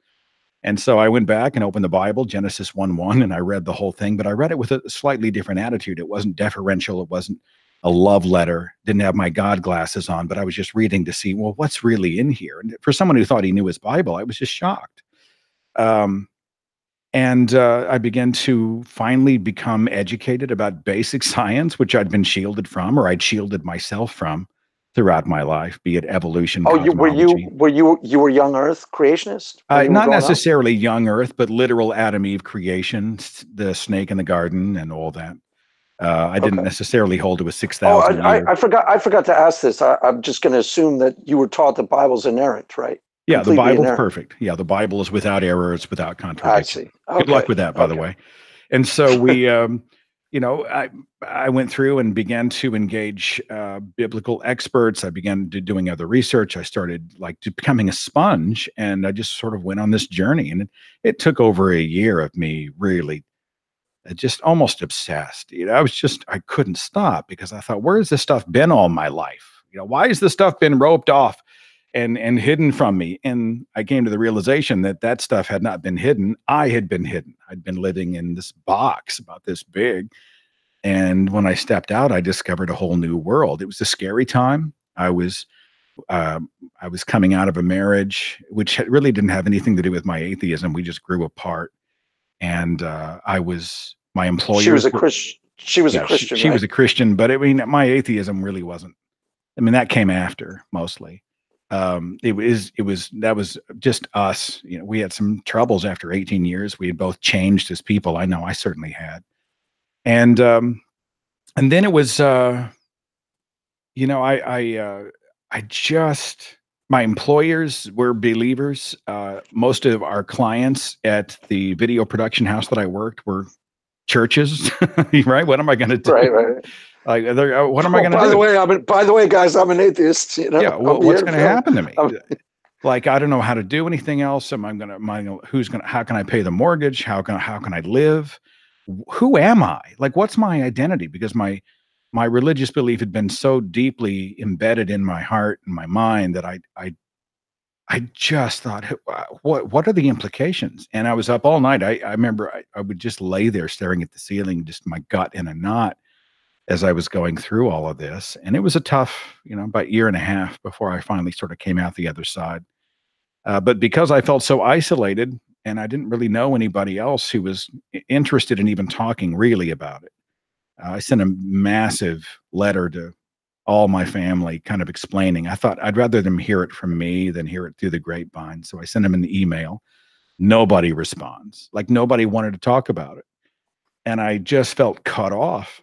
And so I went back and opened the Bible, Genesis 1:1, and I read the whole thing, but I read it with a slightly different attitude. It wasn't deferential. It wasn't a love letter. Didn't have my God glasses on, but I was just reading to see, well, what's really in here? And for someone who thought he knew his Bible, I was just shocked. And I began to finally become educated about basic science, which I'd been shielded from, or I'd shielded myself from throughout my life, be it evolution, Oh, cosmology. you were young Earth creationist when you were Not growing up? necessarily young Earth, but literal Adam Eve creation, the snake in the garden, and all that. I didn't Okay. necessarily hold to a Oh, 6,000 year. I forgot to ask this. I'm just going to assume that you were taught the Bible's inerrant, right? Yeah, the Completely Bible's inerrant. perfect. Yeah, the Bible is without error. It's without I contradiction. see. Good luck Okay. with that, by the Okay. way. And so we, I went through and began to engage biblical experts. I began doing other research. I started becoming a sponge, and I just sort of went on this journey. And it took over a year of me really just almost obsessed. I couldn't stop because I thought, where has this stuff been all my life? Why has this stuff been roped off and hidden from me? And I came to the realization that that stuff had not been hidden. I had been hidden. I'd been living in this box about this big. And when I stepped out, I discovered a whole new world. It was a scary time. Uh, I was coming out of a marriage, which really didn't have anything to do with my atheism. We just grew apart. And my She was employers a were, Christian. She was a yeah, Christian, she was right? a Christian, but I mean, my atheism really wasn't. I mean, that came after mostly. That was just us. We had some troubles after 18 years. We had both changed as people. I know I certainly had. And then it was, you know, I just, my employers were believers. Most of our clients at the video production house that I worked were churches, right? What am I going to do? Right. What am I going to do? By the way, guys, I'm an atheist. Yeah, I'm what's here, going to Phil. happen to me? Like, I don't know how to do anything else. How can I pay the mortgage? How can I live? Who am I? Like, what's my identity? Because my religious belief had been so deeply embedded in my heart and my mind that I just thought, what are the implications? And I was up all night. I remember I would just lay there staring at the ceiling, just my gut in a knot as I was going through all of this. And it was a tough, about year and a half before I finally sort of came out the other side. But because I felt so isolated and I didn't really know anybody else who was interested in even talking really about it, I sent a massive letter to all my family kind of explaining. I thought I'd rather them hear it from me than hear it through the grapevine. So I sent them an email. Nobody responds. Like, nobody wanted to talk about it. And I just felt cut off.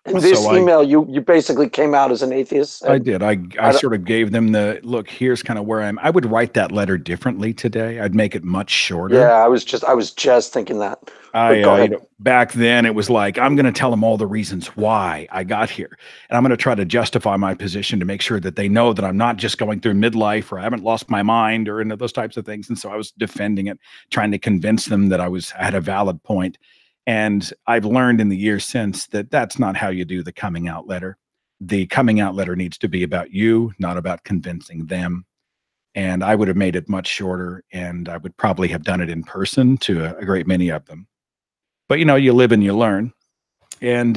In this So email, you basically came out as an atheist. I did. I sort of gave them the look. Here's kind of where I would write that letter differently today. I'd make it much shorter. Yeah, I was just thinking that. But go ahead. Back then it was like, I'm going to tell them all the reasons why I got here. And I'm going to try to justify my position to make sure that they know that I'm not just going through midlife or I haven't lost my mind or any of those types of things. And so I was defending it, trying to convince them that I had a valid point. And I've learned in the years since that that's not how you do the coming out letter. The coming out letter needs to be about you, not about convincing them. And I would have made it much shorter, and I would probably have done it in person to a great many of them. But, you live and you learn. And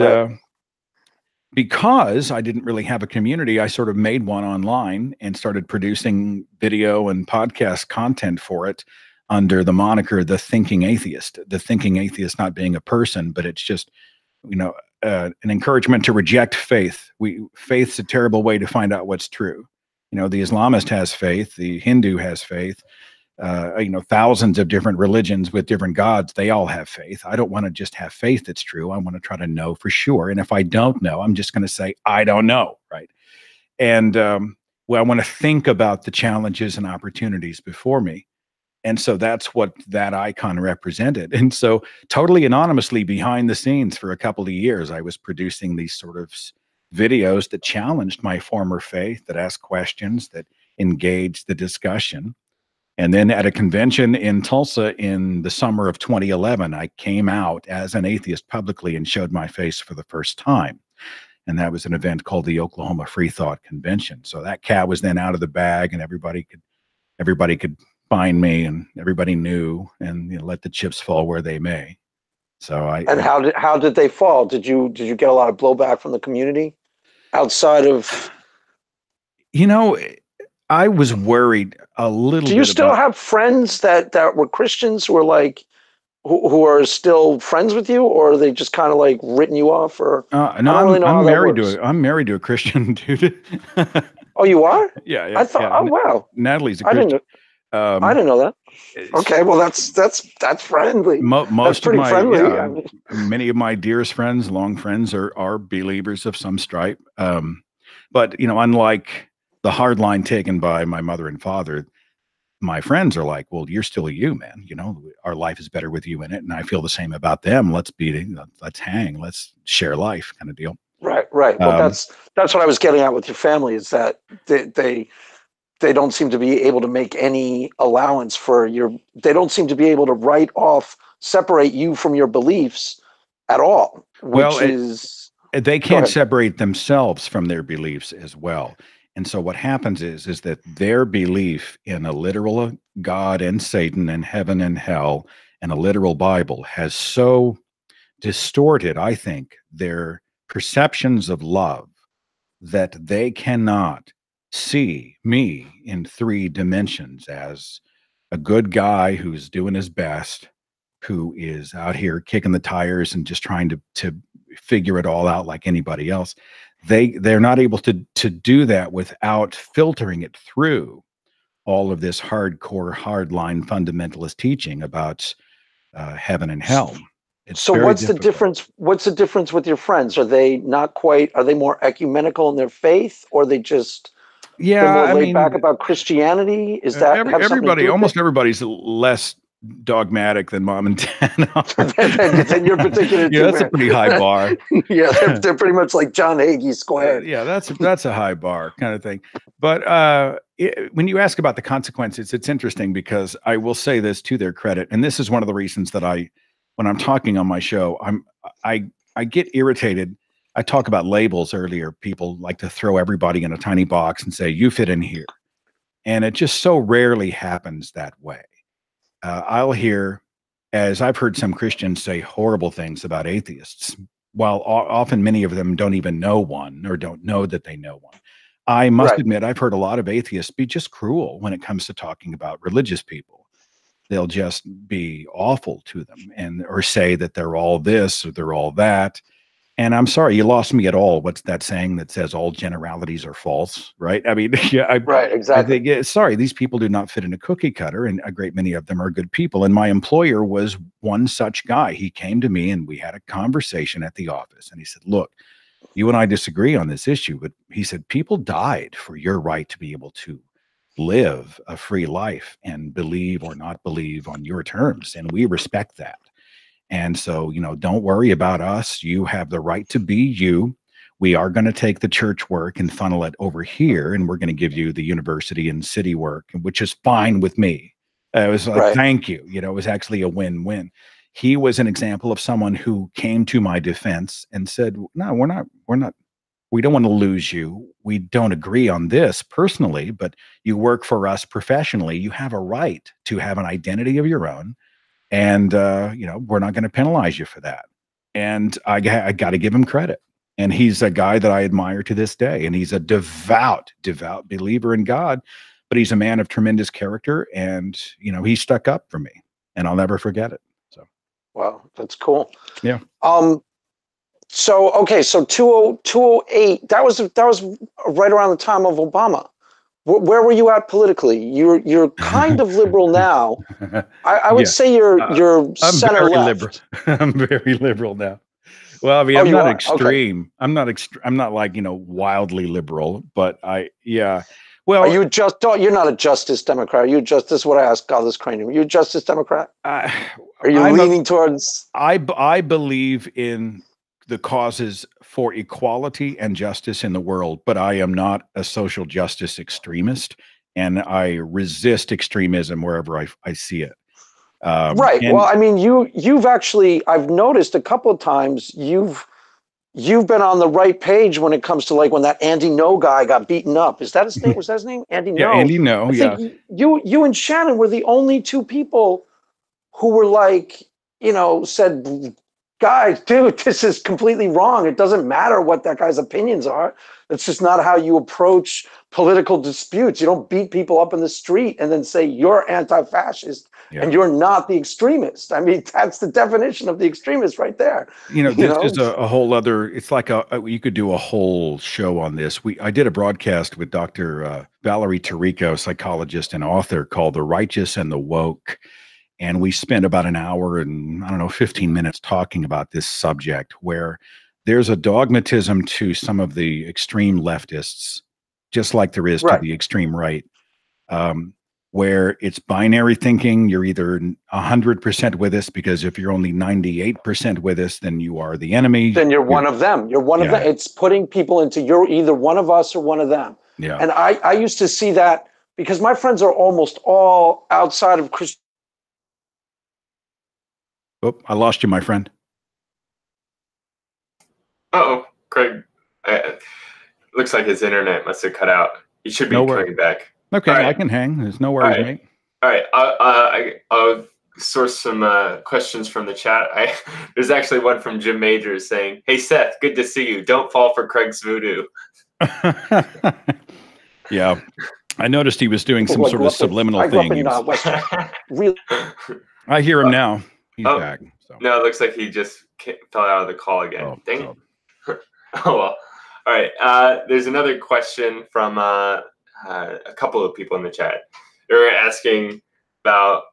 because I didn't really have a community, I sort of made one online and started producing video and podcast content for it under the moniker The Thinking Atheist. The Thinking Atheist not being a person, but it's just, an encouragement to reject faith. Faith's a terrible way to find out what's true. The Islamist has faith, the Hindu has faith, thousands of different religions with different gods, they all have faith. I don't want to just have faith that's true. I want to try to know for sure. And if I don't know, I'm just going to say, I don't know, right? And I want to think about the challenges and opportunities before me. And so that's what that icon represented. And so totally anonymously behind the scenes for a couple of years, I was producing these sort of videos that challenged my former faith, that asked questions, that engaged the discussion. And then at a convention in Tulsa in the summer of 2011, I came out as an atheist publicly and showed my face for the first time. and that was an event called the Oklahoma Free Thought Convention. So that cat was then out of the bag, and everybody could find me, and everybody knew, and let the chips fall where they may. So And how did they fall? Did you get a lot of blowback from the community outside of? I was worried a little Do you bit still about. have friends that were Christians who are like who are still friends with you, or are they just kind of like written you off? Or I No, don't really know how that works. I'm married to a Christian dude. Oh, you are? Yeah, yeah, I thought. yeah. Oh, wow. Natalie's a I didn't. Christian. I didn't know that. It's- Okay, well that's friendly. That's most of pretty my friendly. I mean, many of my dearest friends, long friends, are believers of some stripe. But unlike the hard line taken by my mother and father, my friends are like, well, you're still you, man. Our life is better with you in it. And I feel the same about them. Let's hang, let's share life, kind of deal. right, right. Well, Um, that's what I was getting at with your family, is that they don't seem to be able to make any allowance for they don't seem to be able to separate you from your beliefs at all, well, which is. they Go can't ahead. separate themselves from their beliefs as well. And so what happens is that their belief in a literal God and Satan and heaven and hell and a literal Bible has so distorted, I think, their perceptions of love that they cannot see me in 3 dimensions as a good guy who's doing his best, who is out here kicking the tires and just trying to figure it all out like anybody else. They're not able to do that without filtering it through all of this hardcore, hardline fundamentalist teaching about heaven and hell. It's So very what's the difficult. difference? What's the difference with your friends? Are they not quite? Are they more ecumenical in their faith, or they're Yeah, more I laid back mean, about Christianity? Is that have something to do with it? almost everybody's less dogmatic than mom and dad are. Then you're particular Yeah, too, that's a man. pretty high bar. Yeah, they're pretty much like John Hagee squared. Yeah, that's a high bar kind of thing. But when you ask about the consequences, it's interesting because I will say this to their credit, and this is one of the reasons that when I'm talking on my show, I get irritated. I talk about labels earlier. People like to throw everybody in a tiny box and say you fit in here, and it just so rarely happens that way. I'll hear, as I've heard some Christians say horrible things about atheists, while often many of them don't even know one or don't know that they know one. I must Right. admit, I've heard a lot of atheists be just cruel when it comes to talking about religious people. They'll just be awful to them or say that they're all this or they're all that. And I'm sorry, you lost me at all. What's that saying that says all generalities are false, right? I mean, yeah, Right. I Exactly. think, sorry, these people do not fit in a cookie cutter, and a great many of them are good people. And my employer was one such guy. He came to me and we had a conversation at the office, and he said, look, you and I disagree on this issue, but he said, people died for your right to be able to live a free life and believe or not believe on your terms. And we respect that. And so, don't worry about us. You have the right to be you. We are going to take the church work and funnel it over here, and we're going to give you the university and city work, which is fine with me. It was like, Right. thank you. It was actually a win-win. He was an example of someone who came to my defense and said, no, we don't want to lose you. We don't agree on this personally, but you work for us professionally. You have a right to have an identity of your own. And, we're not going to penalize you for that. And I got to give him credit. And he's a guy that I admire to this day. And he's a devout believer in God, but he's a man of tremendous character. And, he stuck up for me, and I'll never forget it. So, Wow, that's cool. yeah. So okay, so 2008. That was right around the time of Obama. Where were you at politically? You're kind of liberal now. I would Yeah. say you're I'm center very left. liberal. I'm very liberal now. Well, I mean, Oh, I'm you not are? Okay. extreme. I'm not like, wildly liberal, but yeah. Are Well, you you're not a Justice Democrat. Are you just this is what I asked God this cranium. Are you a Justice Democrat? Are you leaning towards? I believe in the causes for equality and justice in the world, but I am not a social justice extremist, and I resist extremism wherever I see it. Right. Well, And I mean, you've actually, I've noticed a couple of times you've been on the right page when it comes to like when that Andy No guy got beaten up. Is that his name? Was that his name? Andy Yeah, No. Andy, no, I yeah. think you and Shannon were the only two people who were like, said, guys, dude, this is completely wrong. It doesn't matter what that guy's opinions are. That's just not how you approach political disputes. You don't beat people up in the street and then say you're anti-fascist Yeah. and you're not the extremist. I mean, that's the definition of the extremist right there. This is a whole other, it's like you could do a whole show on this. I did a broadcast with Dr. Valerie Tarico, psychologist and author, called The Righteous and the Woke. And we spent about an hour and, I don't know, 15 minutes talking about this subject, where there's a dogmatism to some of the extreme leftists, just like there is to the extreme right, where it's binary thinking. You're either 100% with us, because if you're only 98% with us, then you are the enemy. Then you're one of them. You're one of them. It's putting people into, you're either one of us or one of them. Yeah. And I used to see that because my friends are almost all outside of Christianity. Oh, I lost you, my friend. Uh-oh, Craig. Looks like his internet must have cut out. He should be coming back. Okay, I can hang. There's no worries, mate. All right, I'll source some questions from the chat. There's actually one from Jim Majors saying, "Hey Seth, good to see you. Don't fall for Craig's voodoo." Yeah, I noticed he was doing some sort of subliminal thing. Really? I hear him now. He's back. So. No, it looks like he just fell out of the call again. Dang it. Oh well. All right. There's another question from a couple of people in the chat. They're asking about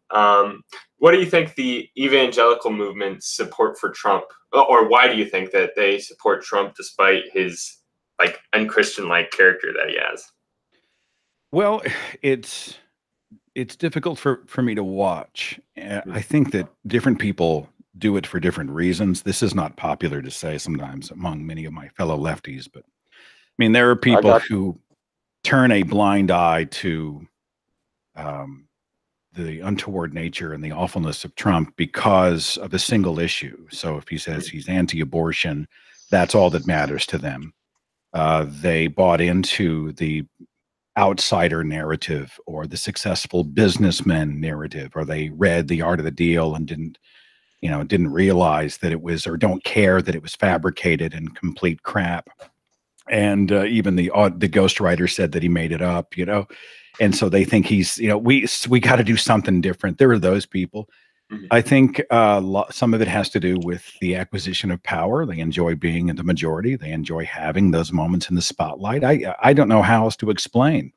what do you think the evangelical movement's support for Trump, or why do you think that they support Trump despite his like unchristian-like character that he has? Well, it's difficult for me to watch. I think that different people do it for different reasons. This is not popular to say sometimes among many of my fellow lefties, but I mean, there are people who turn a blind eye to the untoward nature and the awfulness of Trump because of a single issue. So if he says he's anti-abortion, that's all that matters to them. They bought into the outsider narrative or the successful businessman narrative, or they read The Art of the Deal and didn't realize that it was, or don't care that it was fabricated and complete crap. And even the ghostwriter said that he made it up, and so they think he's, we got to do something different. There are those people. I think some of it has to do with the acquisition of power. They enjoy being in the majority. They enjoy having those moments in the spotlight. I don't know how else to explain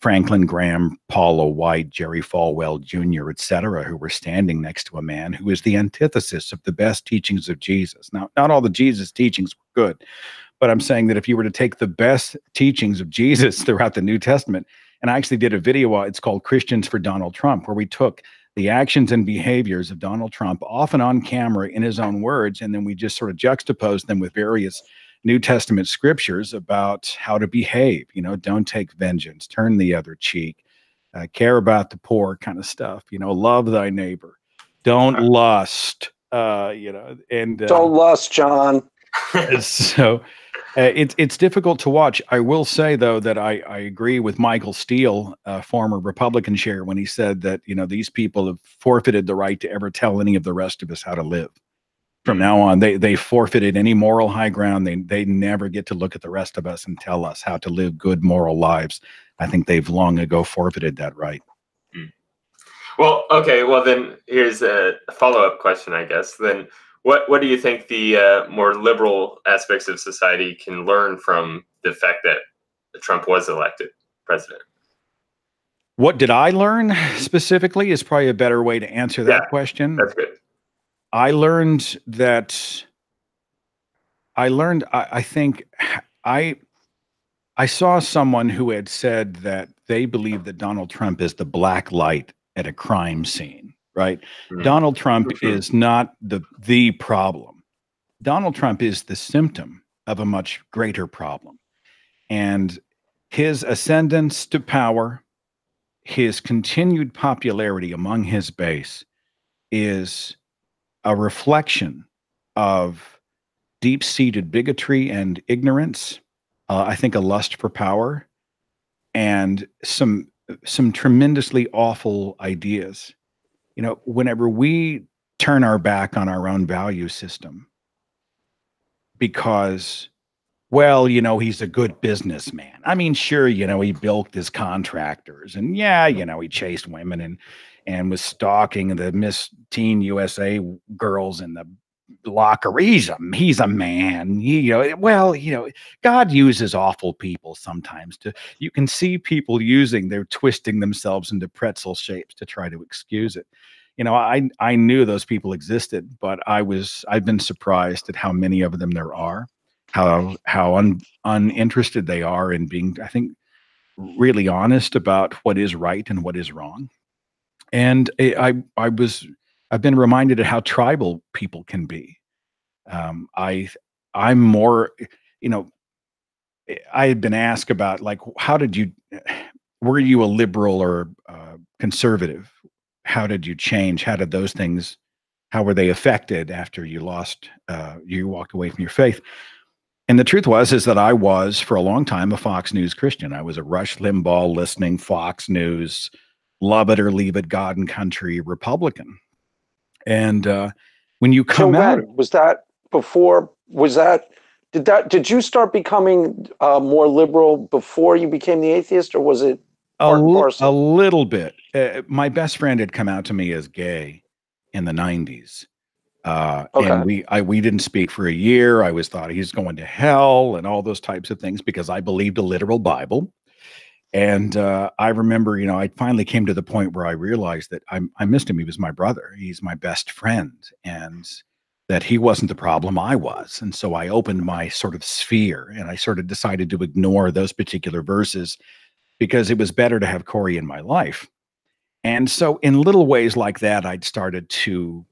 Franklin Graham, Paula White, Jerry Falwell Jr., etc., who were standing next to a man who is the antithesis of the best teachings of Jesus. Now, not all the Jesus teachings were good, but I'm saying that if you were to take the best teachings of Jesus throughout the New Testament, and I actually did a video, it's called Christians for Donald Trump, where we took the actions and behaviors of Donald Trump, often on camera in his own words, and then we just sort of juxtaposed them with various New Testament scriptures about how to behave. Don't take vengeance, turn the other cheek, care about the poor, kind of stuff. Love thy neighbor, don't lust. And don't lust, John. So it's difficult to watch. I will say, though, that I agree with Michael Steele, former Republican chair, when he said that, these people have forfeited the right to ever tell any of the rest of us how to live. From now on, they forfeited any moral high ground. They never get to look at the rest of us and tell us how to live good moral lives. I think they've long ago forfeited that right. Well, okay. Well, then here's a follow-up question, I guess. Then what do you think the more liberal aspects of society can learn from the fact that Trump was elected president? What did I learn specifically is probably a better way to answer that question. That's good. I learned that I think I saw someone who had said that they believe that Donald Trump is the black light at a crime scene, right? Donald Trump is not the problem. Donald Trump is the symptom of a much greater problem. And his ascendance to power, his continued popularity among his base is a reflection of deep-seated bigotry and ignorance. I think a lust for power, and some tremendously awful ideas. You know, whenever we turn our back on our own value system because, well, you know, he's a good businessman. I mean, sure, you know, he bilked his contractors, and yeah, you know, he chased women and was stalking the Miss Teen USA girls in the locker. He's a man. God uses awful people sometimes you can see people they're twisting themselves into pretzel shapes to try to excuse it. You know, I knew those people existed, but I've been surprised at how many of them there are, how uninterested they are in being, I think, really honest about what is right and what is wrong. And I've been reminded of how tribal people can be. I'm more, you know, I had been asked about, like, were you a liberal or conservative? How did you change? How were they affected after you walked away from your faith? And the truth is that I was, for a long time, a Fox News Christian. I was a Rush Limbaugh listening, Fox News, love it or leave it, God and country Republican. And when you come out, was that before? Did you start becoming more liberal before you became the atheist, or was it a little bit? My best friend had come out to me as gay in the 90s. And we didn't speak for a year. I thought he's going to hell and all those types of things because I believed a literal Bible. And I remember, you know, I finally came to the point where I realized that I missed him. He was my brother. He's my best friend, and that he wasn't the problem, I was. And so I opened my sort of sphere, and I sort of decided to ignore those particular verses because it was better to have Corey in my life. And so in little ways like that, I'd started to,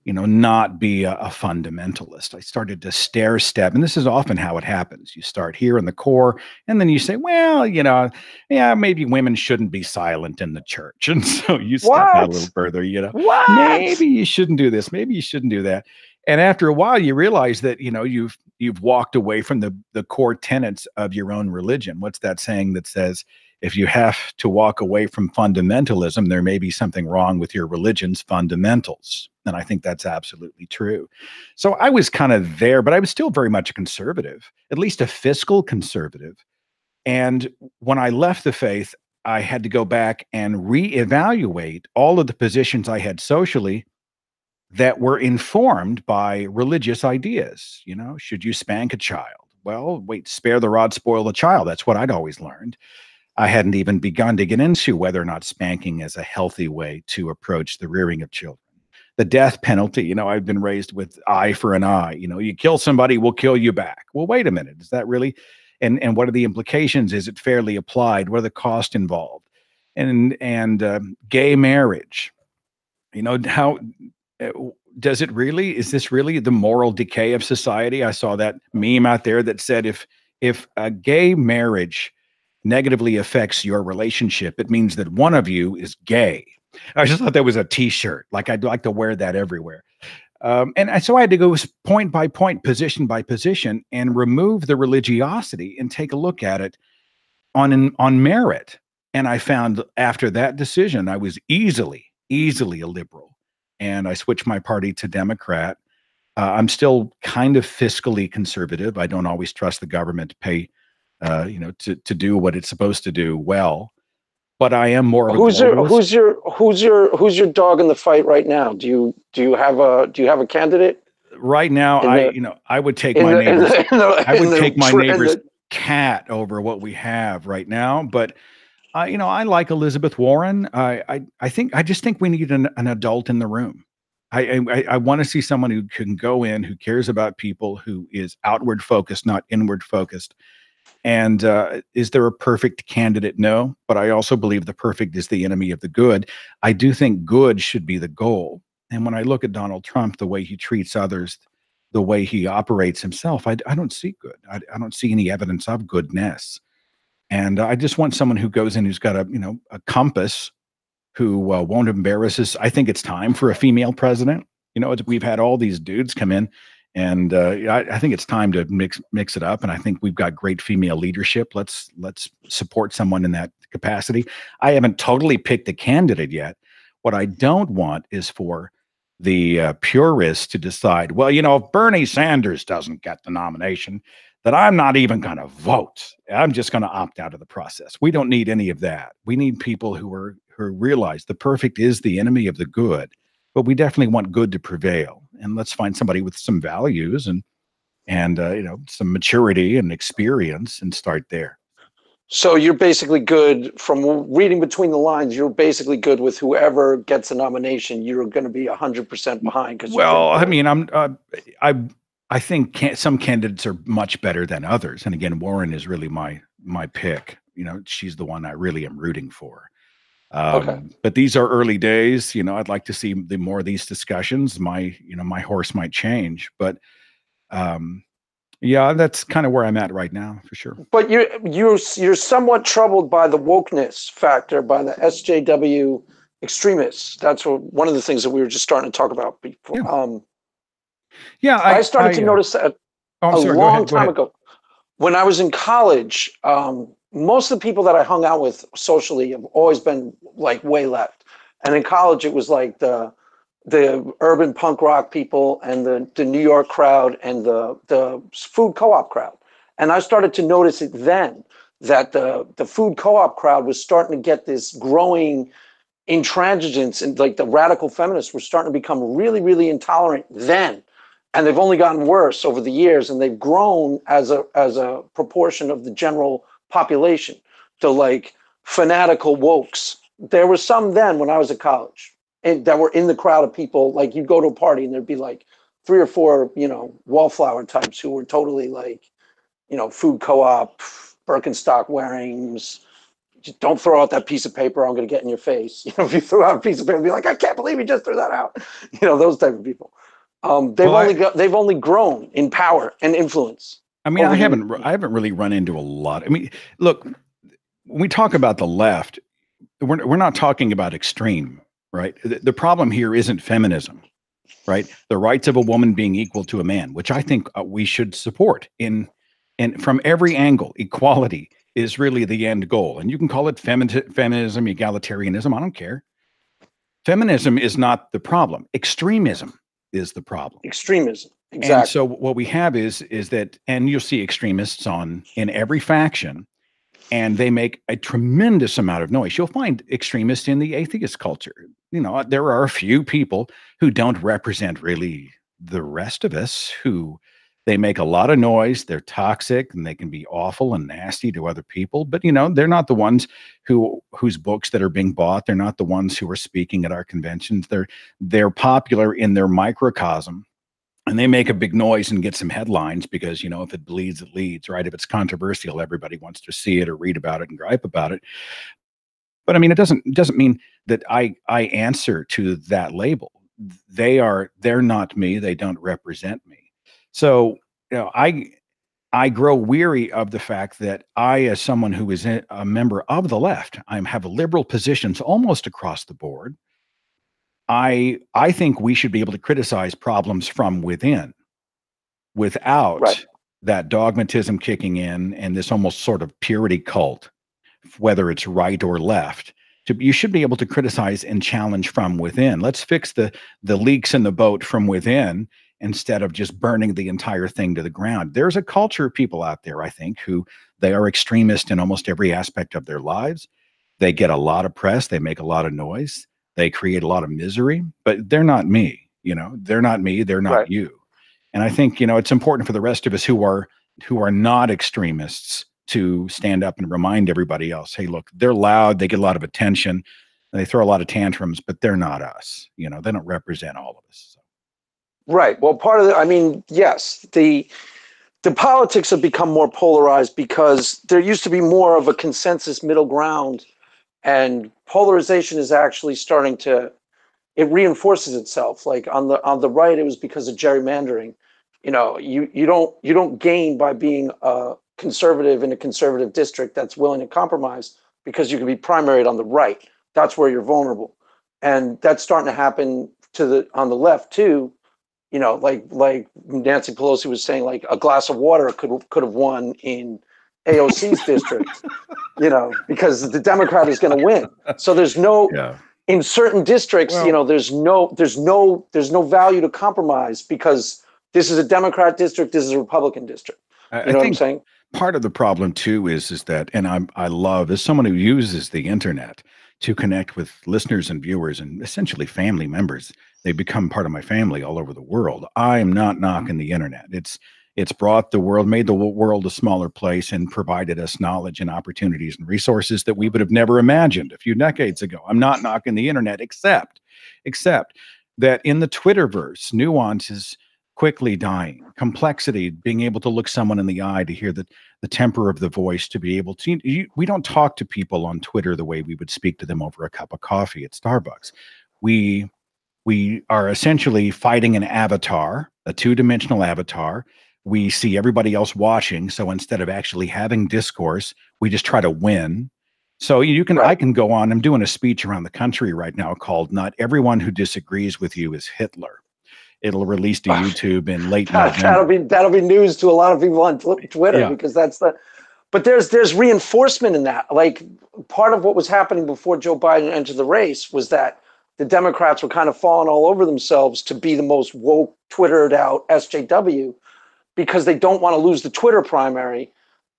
you know, not be a fundamentalist. I started to stair step. And this is often how it happens. You start here in the core, and then you say, well, you know, yeah, maybe women shouldn't be silent in the church. And so you step out a little further, you know, maybe you shouldn't do this. Maybe you shouldn't do that. And after a while, you realize that, you know, you've walked away from the core tenets of your own religion. What's that saying that says, if you have to walk away from fundamentalism, there may be something wrong with your religion's fundamentals. And I think that's absolutely true. So I was kind of there, but I was still very much a conservative, at least a fiscal conservative. And when I left the faith, I had to go back and reevaluate all of the positions I had socially that were informed by religious ideas. You know, should you spank a child? Well, wait, spare the rod, spoil the child. That's what I'd always learned. I hadn't even begun to get into whether or not spanking is a healthy way to approach the rearing of children. The death penalty, you know, I've been raised with eye for an eye. You know, you kill somebody, we'll kill you back. Well, wait a minute. Is that really? And what are the implications? Is it fairly applied? What are the costs involved? And gay marriage, you know, how does it really? Is this really the moral decay of society? I saw that meme out there that said if a gay marriage negatively affects your relationship, it means that one of you is gay. I just thought that was a t-shirt. Like, I'd like to wear that everywhere. And so I had to go point by point, position by position, and remove the religiosity and take a look at it on merit. And I found after that decision, I was easily a liberal. And I switched my party to Democrat. I'm still kind of fiscally conservative. I don't always trust the government to pay you know, to do what it's supposed to do well, but I am more of a who's your dog in the fight right now? Do you have a candidate right now? I would take my neighbor's cat over what we have right now, but you know, I like Elizabeth Warren. I just think we need an adult in the room. I want to see someone who can go in, who cares about people, who is outward focused, not inward focused. And is there a perfect candidate? No, but I also believe the perfect is the enemy of the good. I do think good should be the goal. And when I look at Donald Trump, the way he treats others, the way he operates himself, I don't see good. I don't see any evidence of goodness. And I just want someone who goes in, who's got a compass, who won't embarrass us. I think it's time for a female president. You know, we've had all these dudes come in And I think it's time to mix it up. And I think we've got great female leadership. Let's support someone in that capacity. I haven't totally picked a candidate yet. What I don't want is for the purists to decide, well, if Bernie Sanders doesn't get the nomination, that I'm not even going to vote. I'm just going to opt out of the process. We don't need any of that. We need people who realize the perfect is the enemy of the good, but we definitely want good to prevail. And let's find somebody with some values and some maturity and experience and start there. So you're basically good, from reading between the lines, you're basically good with whoever gets a nomination. You're going to be 100% behind. Well, I mean, I think some candidates are much better than others. And again, Warren is really my pick. She's the one I really am rooting for. Okay. But these are early days. I'd like to see more of these discussions. My horse might change, but yeah, that's kind of where I'm at right now, for sure. But you're somewhat troubled by the wokeness factor, by the SJW extremists. That's one of the things that we were just starting to talk about before. Yeah, I started to notice that a long time ago. When I was in college, most of the people that I hung out with socially have always been like way left. And in college, it was like the urban punk rock people and the New York crowd and the food co-op crowd. And I started to notice it then, that the food co-op crowd was starting to get this growing intransigence, and like the radical feminists were starting to become really, really intolerant then. And they've only gotten worse over the years, and they've grown as a proportion of the general population to like fanatical wokes. There were some then when I was at college that were in the crowd of people. Like, you'd go to a party and there'd be like 3 or 4, wallflower types who were totally like, food co-op, Birkenstock wearings. Just don't throw out that piece of paper. I'm going to get in your face. If you threw out a piece of paper, be like, I can't believe you just threw that out. Those type of people. They've only grown in power and influence. I mean, I haven't really run into a lot. I mean, look, when we talk about the left, we're not talking about extreme, right? The problem here isn't feminism, right? The rights of a woman being equal to a man, which I think we should support and from every angle. Equality is really the end goal, and you can call it feminism, egalitarianism. I don't care. Feminism is not the problem. Extremism is the problem. Extremism. Exactly. And so what we have is that, and you'll see extremists in every faction, and they make a tremendous amount of noise. You'll find extremists in the atheist culture. There are a few people who don't represent really the rest of us, who they make a lot of noise. They're toxic and they can be awful and nasty to other people. But, they're not the ones whose books that are being bought. They're not the ones who are speaking at our conventions. They're popular in their microcosm. And they make a big noise and get some headlines because, if it bleeds, it leads, right? If it's controversial, everybody wants to see it or read about it and gripe about it. But I mean, it doesn't mean that I answer to that label. They're not me. They don't represent me. So, I grow weary of the fact that I, as someone who is a member of the left, I have liberal positions almost across the board. I think we should be able to criticize problems from within without that dogmatism kicking in and this almost sort of purity cult, whether it's right or left. You should be able to criticize and challenge from within. Let's fix the leaks in the boat from within instead of just burning the entire thing to the ground. There's a culture of people out there, I think, who they are extremist in almost every aspect of their lives. They get a lot of press. They make a lot of noise. They create a lot of misery, but they're not me. They're not me. They're not you. And I think, it's important for the rest of us who are not extremists to stand up and remind everybody else, hey, look, they're loud. They get a lot of attention. They throw a lot of tantrums, but they're not us. They don't represent all of us. So. Right. Well, yes, the politics have become more polarized because there used to be more of a consensus middle ground. And polarization is actually starting to, it reinforces itself. Like on the right, it was because of gerrymandering. You don't gain by being a conservative in a conservative district that's willing to compromise, because you can be primaried on the right. That's where you're vulnerable. And that's starting to happen on the left too. you know, like Nancy Pelosi was saying, like a glass of water could have won in AOC's district, you know, because the Democrat is going to win. So there's no, Yeah. in certain districts, Well, you know, there's no value to compromise because this is a Democrat district, this is a Republican district. You know what I'm saying? Part of the problem too is that, and I love, as someone who uses the internet to connect with listeners and viewers and essentially family members, they become part of my family all over the world. I am not knocking the internet. It's brought the world, made the world a smaller place, and provided us knowledge and opportunities and resources that we would have never imagined a few decades ago. I'm not knocking the internet, except that in the Twitterverse, nuance is quickly dying. Complexity, being able to look someone in the eye, to hear the temper of the voice, to be able to, we don't talk to people on Twitter the way we would speak to them over a cup of coffee at Starbucks. We are essentially fighting an avatar, a two-dimensional avatar. We see everybody else watching. So instead of actually having discourse, we just try to win. So I can go on. I'm doing a speech around the country right now called "Not Everyone Who Disagrees with You is Hitler." It'll release to YouTube in late November. That'll be news to a lot of people on Twitter, because that's but there's reinforcement in that. Like, part of what was happening before Joe Biden entered the race was that the Democrats were kind of falling all over themselves to be the most woke, Twittered out SJW, because they don't want to lose the Twitter primary,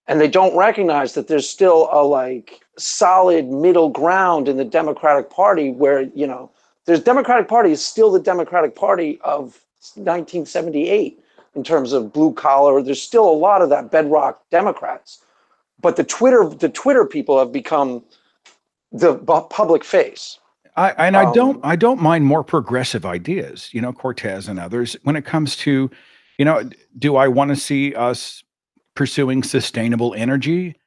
and they don't recognize that there's still a like solid middle ground in the Democratic Party where, you know, there's Democratic Party is still the Democratic Party of 1978 in terms of blue collar. There's still a lot of that bedrock Democrats, but the Twitter people have become the public face. I don't mind more progressive ideas, you know, Cortez and others, when it comes to, you know, do I want to see us pursuing sustainable energy?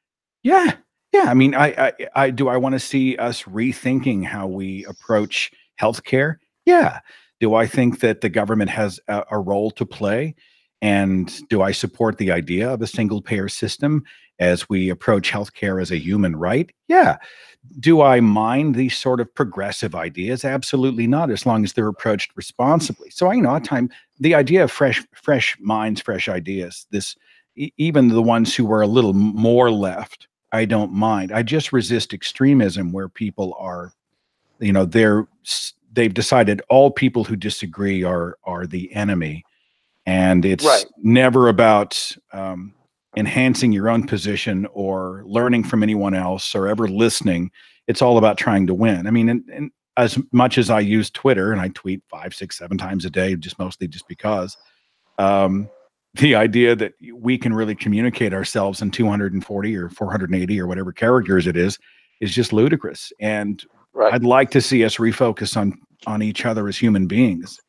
Yeah. I mean, I do I want to see us rethinking how we approach healthcare? Yeah. Do I think that the government has a role to play? And do I support the idea of a single payer system as we approach healthcare as a human right? Yeah. Do I mind these sort of progressive ideas? Absolutely not, as long as they're approached responsibly. So, you know, at time, the idea of fresh minds, fresh ideas, even the ones who are a little more left, I don't mind. I just resist extremism where people are, you know, they've decided all people who disagree are the enemy, and it's never about enhancing your own position or learning from anyone else or ever listening. It's all about trying to win. I mean, and as much as I use Twitter, and I tweet 5, 6, 7 times a day, mostly because the idea that we can really communicate ourselves in 240 or 480 or whatever characters it is just ludicrous. And I'd like to see us refocus on each other as human beings.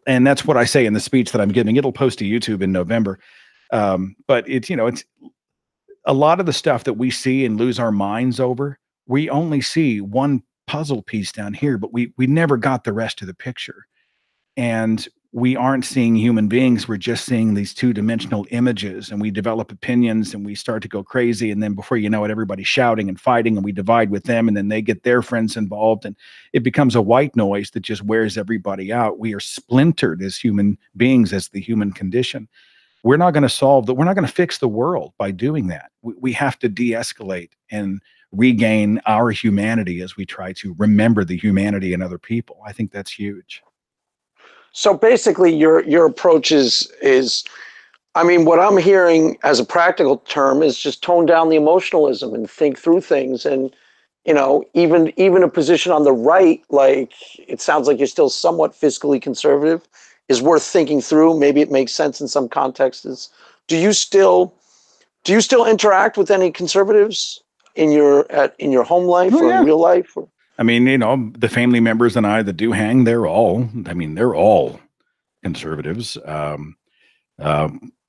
And that's what I say in the speech that I'm giving. It'll post to YouTube in November. But it's, you know, it's a lot of the stuff that we see and lose our minds over. We only see one puzzle piece down here, but we never got the rest of the picture. And we aren't seeing human beings. We're just seeing these two-dimensional images, and we develop opinions and we start to go crazy. And then before you know it, everybody's shouting and fighting, and we divide with them, and then they get their friends involved, and it becomes a white noise that just wears everybody out. We are splintered as human beings, as the human condition. We're not going to we're not going to fix the world by doing that. We have to de-escalate and regain our humanity as we try to remember the humanity in other people. I think that's huge. So basically your approach is, I mean, what I'm hearing as a practical term is just tone down the emotionalism and think through things. And, you know, even a position on the right, like, it sounds like you're still somewhat fiscally conservative, is worth thinking through. Maybe it makes sense in some contexts. Do you still interact with any conservatives in your home life or in real life? Or? I mean, you know, the family members and I that do hang, they're all conservatives.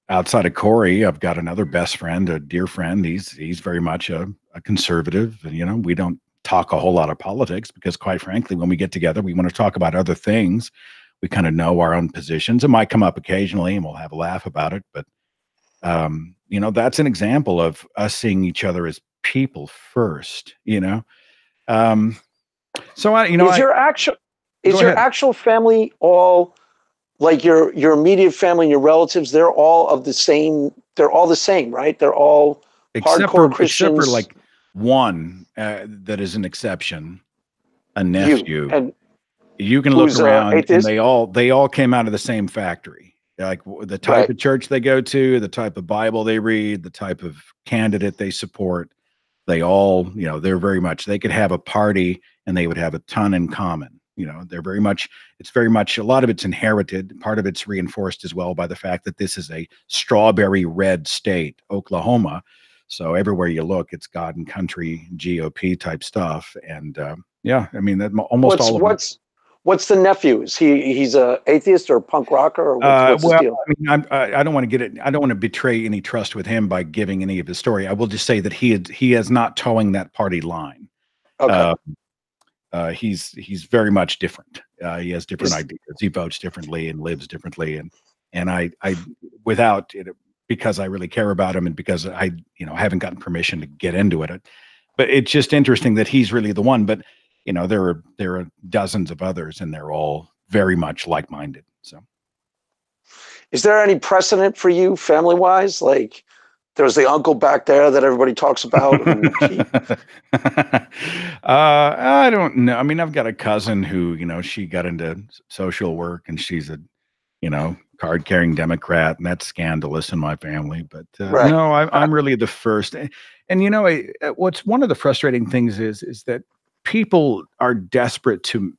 Outside of Corey, I've got another best friend, a dear friend. He's very much a conservative. And, you know, we don't talk a whole lot of politics because, quite frankly, when we get together, we want to talk about other things. We kind of know our own positions. It might come up occasionally and we'll have a laugh about it. But, you know, that's an example of us seeing each other as people first, you know. So, is your actual family all like your immediate family and your relatives, they're all of the same. They're all the same, right? They're all hardcore Christians. Except for like one that is an exception, a You nephew. and You can look who's around, and atheist? they all came out of the same factory. Like the type Right. of church they go to, the type of Bible they read, the type of candidate they support. They all, you know, they're very much. They could have a party, and they would have a ton in common. You know, they're very much. It's very much. A lot of it's inherited. Part of it's reinforced as well by the fact that this is a strawberry red state, Oklahoma. So everywhere you look, it's God and country GOP type stuff. And yeah, I mean, that almost all of them. What's the nephew? Is he's a atheist or a punk rocker, or what's his deal? I mean, I don't want to get it. I don't want to betray any trust with him by giving any of his story. I will just say that he is not towing that party line. Okay. He's very much different. He has different ideas. He votes differently and lives differently. And I without it, because I really care about him and because I haven't gotten permission to get into it. But it's just interesting that he's really the one. But you know, there are dozens of others, and they're all very much like-minded. So, is there any precedent for you, family-wise? Like, there's the uncle back there that everybody talks about. I don't know. I mean, I've got a cousin who, you know, she got into social work, and she's a, you know, card-carrying Democrat, and that's scandalous in my family. But right. No, I'm really the first. And you know, what's one of the frustrating things is that people are desperate to,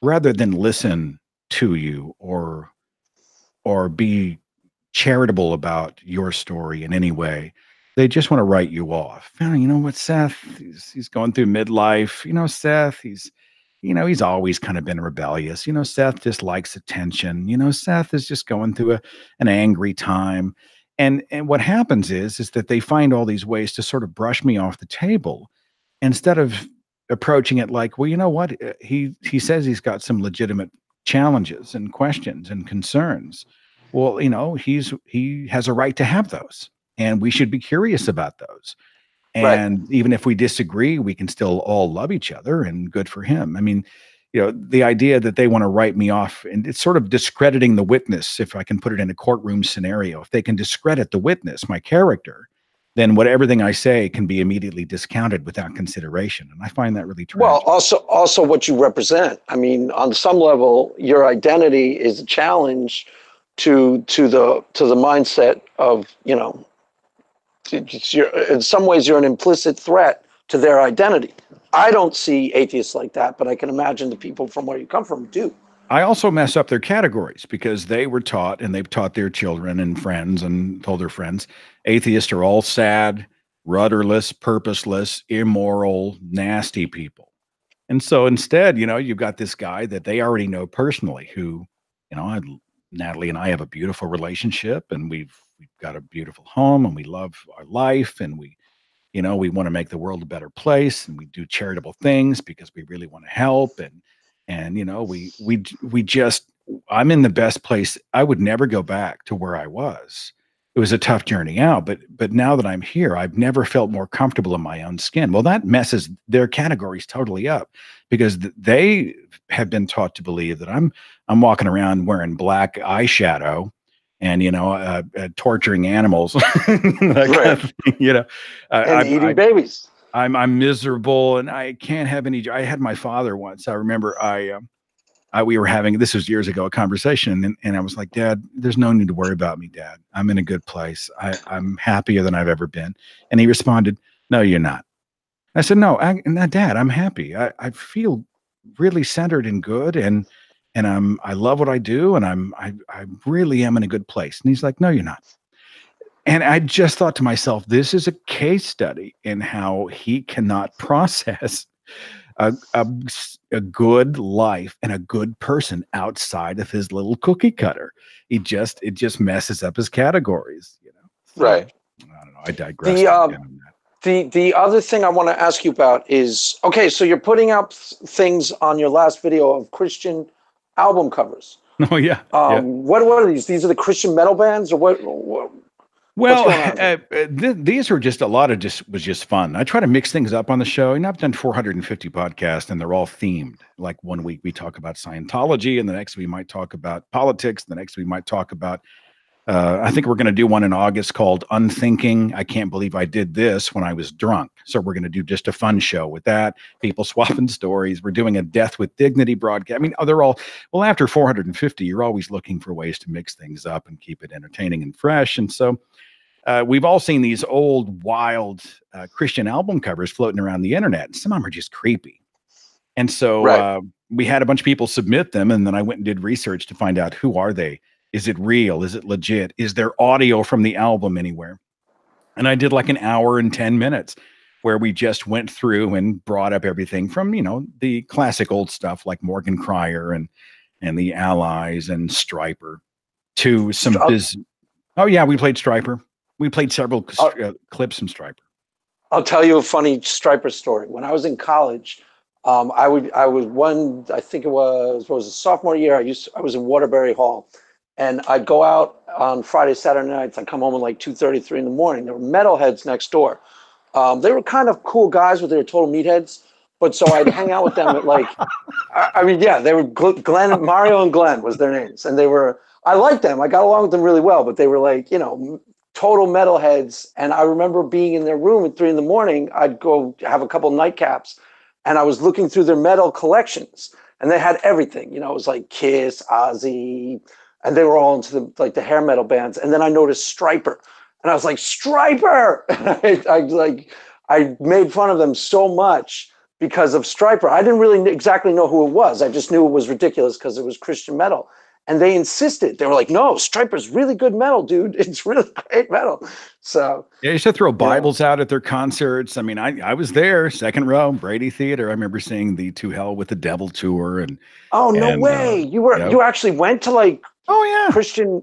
rather than listen to you or be charitable about your story in any way, they just want to write you off. You know what, Seth? He's going through midlife. You know, Seth, he's always kind of been rebellious. You know, Seth just likes attention. You know, Seth is just going through an angry time. And what happens is that they find all these ways to sort of brush me off the table instead of approaching it like, well, you know what? He says he's got some legitimate challenges and questions and concerns. Well, you know, he has a right to have those, and we should be curious about those. And right. Even if we disagree, we can still all love each other, and good for him. I mean, you know, the idea that they want to write me off, and it's sort of discrediting the witness, if I can put it in a courtroom scenario. If they can discredit the witness, my character, then everything I say can be immediately discounted without consideration. And I find that really tragic. Well, also what you represent. I mean, on some level, your identity is a challenge to the mindset of, you know, in some ways you're an implicit threat to their identity. I don't see atheists like that, but I can imagine the people from where you come from do. I also mess up their categories because they were taught, and they've taught their children and friends and told their friends, atheists are all sad, rudderless, purposeless, immoral, nasty people. And so instead, you know, you've got this guy that they already know personally who, you know, Natalie and I have a beautiful relationship, and we've got a beautiful home, and we love our life, and we want to make the world a better place, and we do charitable things because we really want to help. And you know, we just, I'm in the best place. I would never go back to where I was. It was a tough journey out, but now that I'm here, I've never felt more comfortable in my own skin. Well, that messes their categories totally up because they have been taught to believe that I'm walking around wearing black eyeshadow and, you know, torturing animals, that kind of thing, you know, and eating babies. I'm miserable, and I can't have any. I had my father once. I remember we were having, this was years ago, a conversation, and I was like, Dad, there's no need to worry about me, Dad. I'm in a good place. I'm happier than I've ever been. And he responded, no, you're not. I said, no, Dad, I'm happy. I feel really centered and good, and I love what I do, and I really am in a good place. And he's like, no, you're not. And I just thought to myself, this is a case study in how he cannot process a good life and a good person outside of his little cookie cutter. It just messes up his categories, you know. So, right. I don't know. I digress. The other thing I want to ask you about is, okay, so you're putting up things on your last video of Christian album covers. Oh yeah. What are these? These are the Christian metal bands, or what? Well, these are just a lot of was just fun. I try to mix things up on the show, and I've done 450 podcasts, and they're all themed. Like one week we talk about Scientology, and the next we might talk about politics. The next we might talk about. I think we're going to do one in August called "Unthinking." I can't believe I did this when I was drunk. So we're going to do just a fun show with that. People swapping stories. We're doing a Death with Dignity broadcast. I mean, they're all well. After 450, you're always looking for ways to mix things up and keep it entertaining and fresh, and so. We've all seen these old, wild Christian album covers floating around the internet. Some of them are just creepy. And so we had a bunch of people submit them. And then I went and did research to find out, who are they? Is it real? Is it legit? Is there audio from the album anywhere? And I did like an hour and 10 minutes where we just went through and brought up everything from, the classic old stuff like Morgan Cryer and the Allies and Stryper to some Oh, yeah, we played Stryper. We played several clips from Stryper. I'll tell you a funny Stryper story. When I was in college, I think it was a sophomore year. I was in Waterbury Hall, and I'd go out on Friday, Saturday nights. I'd come home at like 2:30, 3 in the morning. There were metalheads next door. They were kind of cool guys, but they were total meatheads. But so I'd hang out with them at like, they were Glenn, Mario and Glenn was their names, and I liked them. I got along with them really well, but they were like, total metalheads. And I remember being in their room at 3 in the morning. I'd go have a couple nightcaps, and I was looking through their metal collections, and they had everything. It was like Kiss, Ozzy, and they were all into the hair metal bands. And then I noticed Stryper, and I was like, Stryper! I made fun of them so much because of Stryper. I didn't really exactly know who it was. I just knew it was ridiculous because it was Christian metal. And they insisted. They were like, no, Stryper's really good metal, dude. It's really great metal. So yeah, they used to throw Bibles out at their concerts. I mean, I was there, second row, Brady Theater. I remember seeing the To Hell with the Devil tour. No way. You actually went to Christian.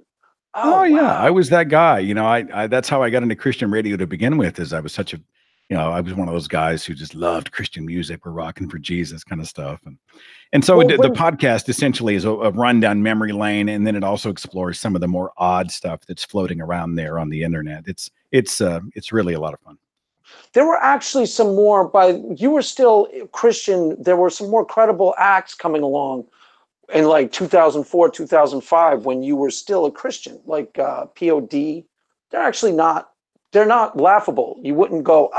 Oh yeah. Wow. I was that guy. I that's how I got into Christian radio to begin with, is I was such a I was one of those guys who just loved Christian music. We're rocking for Jesus kind of stuff. And so the podcast essentially is a run down memory lane. And then it also explores some of the more odd stuff that's floating around there on the internet. It's really a lot of fun. There were actually some more, you were still Christian. There were some more credible acts coming along in like 2004, 2005, when you were still a Christian, like POD. They're not laughable. You wouldn't go,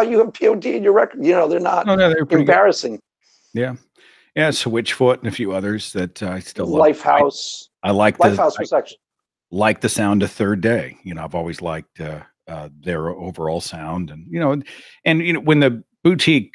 you have POD in your record. They're not embarrassing. Good. Yeah. Switchfoot and a few others that I still love. Lifehouse. I like Lifehouse was actually. Like the sound of Third Day. I've always liked their overall sound. And when the boutique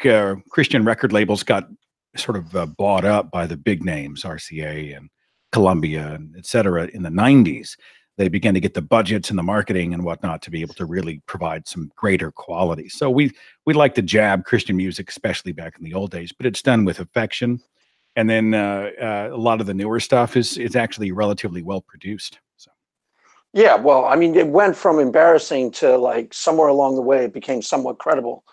Christian record labels got sort of bought up by the big names, RCA and Columbia and et cetera, in the 90s, they began to get the budgets and the marketing and whatnot to be able to really provide some greater quality. So we like to jab Christian music, especially back in the old days, but it's done with affection. And then a lot of the newer stuff is actually relatively well produced. So. Yeah, well, I mean, it went from embarrassing to like somewhere along the way, it became somewhat credible.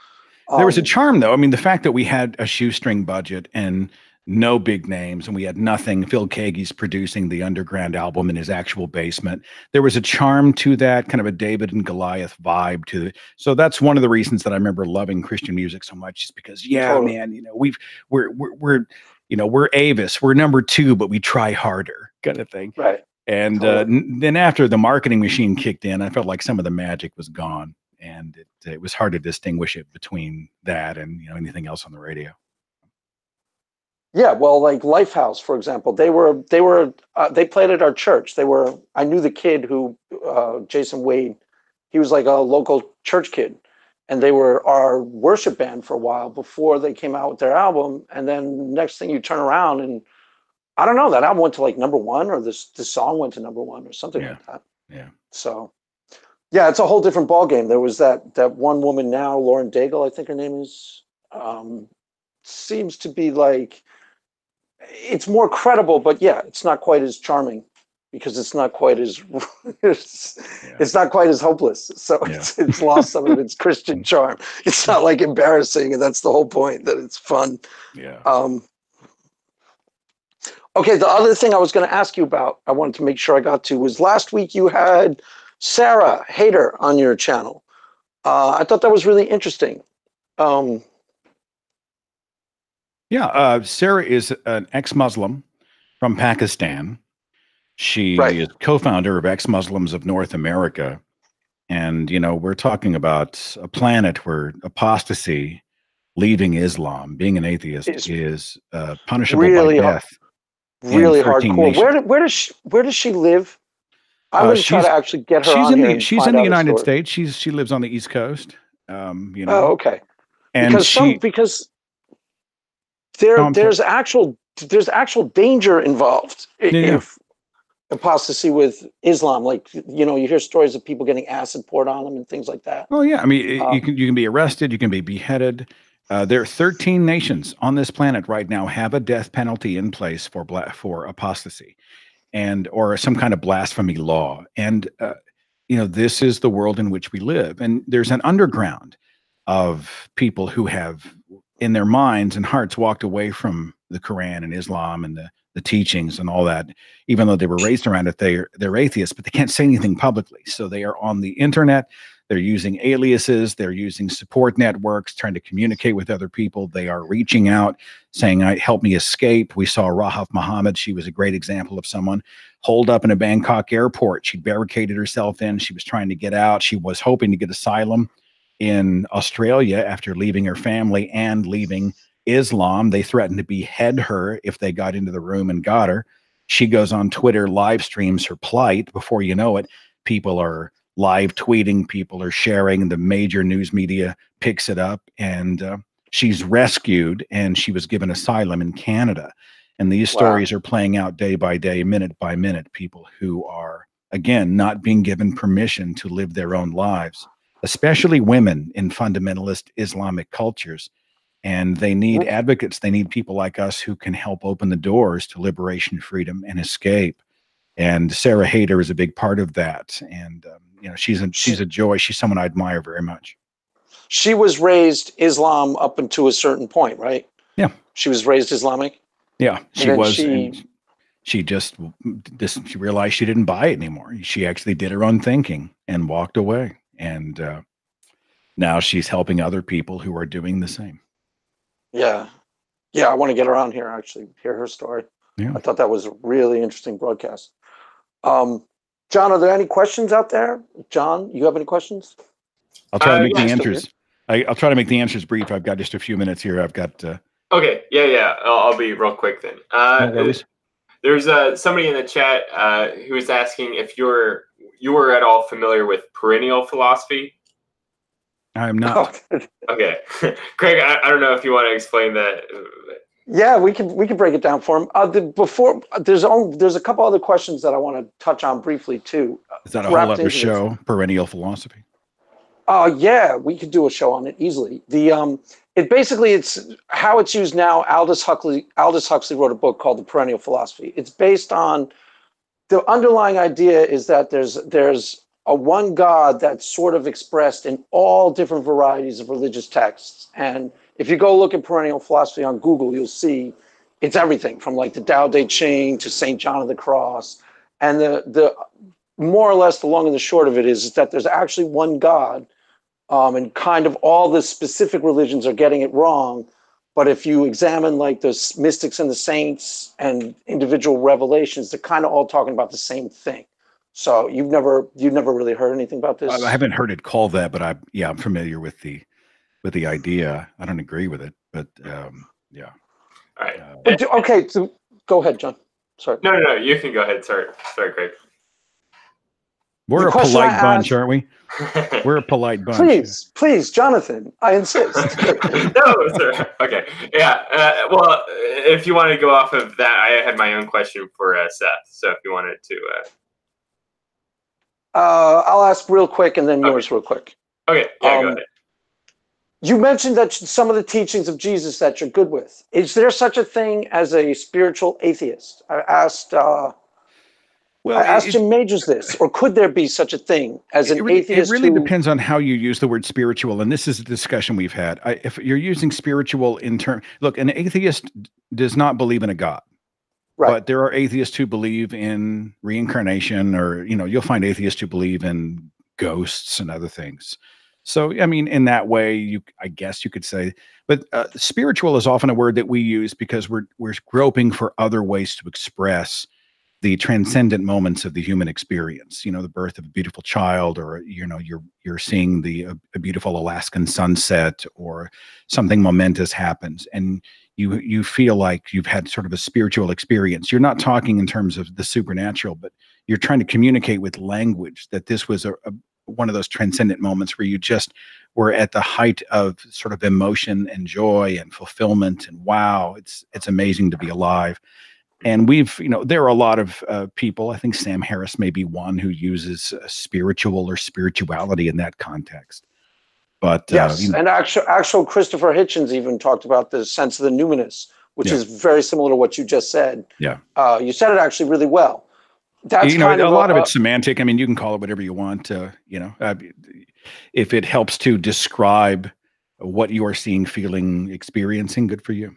There was a charm, though. I mean, the fact that we had a shoestring budget and no big names, and we had nothing. Phil Keaggy's producing the Underground album in his actual basement. There was a charm to that, kind of a David and Goliath vibe to it. So that's one of the reasons that I remember loving Christian music so much, is because, totally. Man, we're Avis, we're number 2, but we try harder, kind of thing. Right. And totally. Then after the marketing machine kicked in, I felt like some of the magic was gone, and it was hard to distinguish it between that and anything else on the radio. Yeah, well, like Lifehouse, for example, they played at our church. I knew the kid who, Jason Wade, he was like a local church kid, and they were our worship band for a while before they came out with their album. And then next thing you turn around and I don't know, that album went to like number 1, or this song went to number 1 or something like that. Yeah. So yeah, it's a whole different ballgame. There was that one woman now, Lauren Daigle, I think her name is, seems to be like, it's more credible, but yeah, it's not quite as charming because it's not quite as it's not quite as hopeless. So it's lost some of its Christian charm. It's not like embarrassing, and that's the whole point, that it's fun. Yeah. Okay, the other thing I was going to ask you about, I wanted to make sure I got to, was last week you had Sarah Hader on your channel. I thought that was really interesting. Sarah is an ex-Muslim from Pakistan. She Right. is co-founder of Ex-Muslims of North America. And, we're talking about a planet where apostasy, leaving Islam, being an atheist, is punishable really, by death. really in 13 hardcore. nations. Where does she live? I'm going to try to actually get her on here and she's find in the out her United story. States. She lives on the East Coast. Oh, okay. And because there's actual danger involved if apostasy with Islam. Like, you hear stories of people getting acid poured on them and things like that. Oh yeah, I mean, you can be arrested, you can be beheaded. There are 13 nations on this planet right now have a death penalty in place for apostasy, or some kind of blasphemy law. And this is the world in which we live. And there's an underground of people who have, in their minds and hearts, walked away from the Quran and Islam and the teachings and all that. Even though they were raised around it, they're atheists, but they can't say anything publicly. So they are on the internet. They're using aliases. They're using support networks, trying to communicate with other people. They are reaching out, saying, help me escape. We saw Rahaf Muhammad. She was a great example of someone holed up in a Bangkok airport. She barricaded herself in. She was trying to get out. She was hoping to get asylum in Australia after leaving her family and leaving Islam. They threatened to behead her if they got into the room and got her. She goes on Twitter, live streams her plight. Before you know it, people are live tweeting, people are sharing, the major news media picks it up, and she's rescued, and she was given asylum in Canada. And these stories are playing out day by day, minute by minute, people who are, again, not being given permission to live their own lives, especially women in fundamentalist Islamic cultures. And they need advocates. They need people like us who can help open the doors to liberation, freedom, and escape. And Sarah Hader is a big part of that. And she's a joy. She's someone I admire very much. She was raised Islam up until a certain point, right? Yeah. She was raised Islamic? Yeah, she was. And she realized she didn't buy it anymore. She actually did her own thinking and walked away. And now she's helping other people who are doing the same. Yeah. Yeah, I want to get her on here, actually, hear her story. Yeah. I thought that was a really interesting broadcast. John, are there any questions out there? John, you have any questions? I'll try to make the answers. I'll try to make the answers brief. I've got just a few minutes here. I've got. Okay. Yeah. I'll be real quick then. There's somebody in the chat who was asking if you were at all familiar with perennial philosophy. I'm not. Okay, Craig, I don't know if you want to explain that. Yeah, we can break it down for him. There's a couple other questions that I want to touch on briefly too. Is that a whole other show? Perennial philosophy. Yeah, we could do a show on it easily. It's how it's used now. Aldous Huxley wrote a book called The Perennial Philosophy. It's based on the underlying idea is that there's a one God that's sort of expressed in all different varieties of religious texts. And if you go look at perennial philosophy on Google, you'll see it's everything from like the Tao Te Ching to St. John of the Cross. And the more or less the long and the short of it is that there's actually one God, and kind of all the specific religions are getting it wrong. But if you examine like the mystics and the saints and individual revelations, they're kind of all talking about the same thing. So you've never really heard anything about this? I haven't heard it called that, but I'm familiar with the idea. I don't agree with it, but yeah. All right. Okay, so go ahead, John. Sorry. No, you can go ahead. Sorry, Craig. We're a polite bunch, aren't we? We're a polite bunch. Please, Jonathan, I insist. No, sir. Okay. Yeah. Well, if you want to go off of that, I had my own question for Seth. So if you wanted to. I'll ask real quick and then yours real quick. Okay. Yeah, go ahead. You mentioned that some of the teachings of Jesus that you're good with. Is there such a thing as a spiritual atheist? I asked Jim Majors this, or could there be such a thing as an atheist? It really depends on how you use the word spiritual, and this is a discussion we've had. If you're using spiritual in term, look, an atheist does not believe in a God. Right. But there are atheists who believe in reincarnation, or, you'll find atheists who believe in ghosts and other things. So, I mean, in that way, I guess you could say, but spiritual is often a word that we use because we're groping for other ways to express the transcendent moments of the human experience. The birth of a beautiful child, or you're seeing a beautiful Alaskan sunset, or something momentous happens, and you feel like you've had sort of a spiritual experience. You're not talking in terms of the supernatural, but you're trying to communicate with language that this was one of those transcendent moments where you just were at the height of sort of emotion and joy and fulfillment, and wow, it's amazing to be alive. And there are a lot of people, I think Sam Harris may be one, who uses spiritual or spirituality in that context. But yes, and actual Christopher Hitchens even talked about the sense of the numinous, which is very similar to what you just said. Yeah. You said it actually really well. That's kind of a lot of it's semantic. I mean, you can call it whatever you want. If it helps to describe what you are seeing, feeling, experiencing, good for you.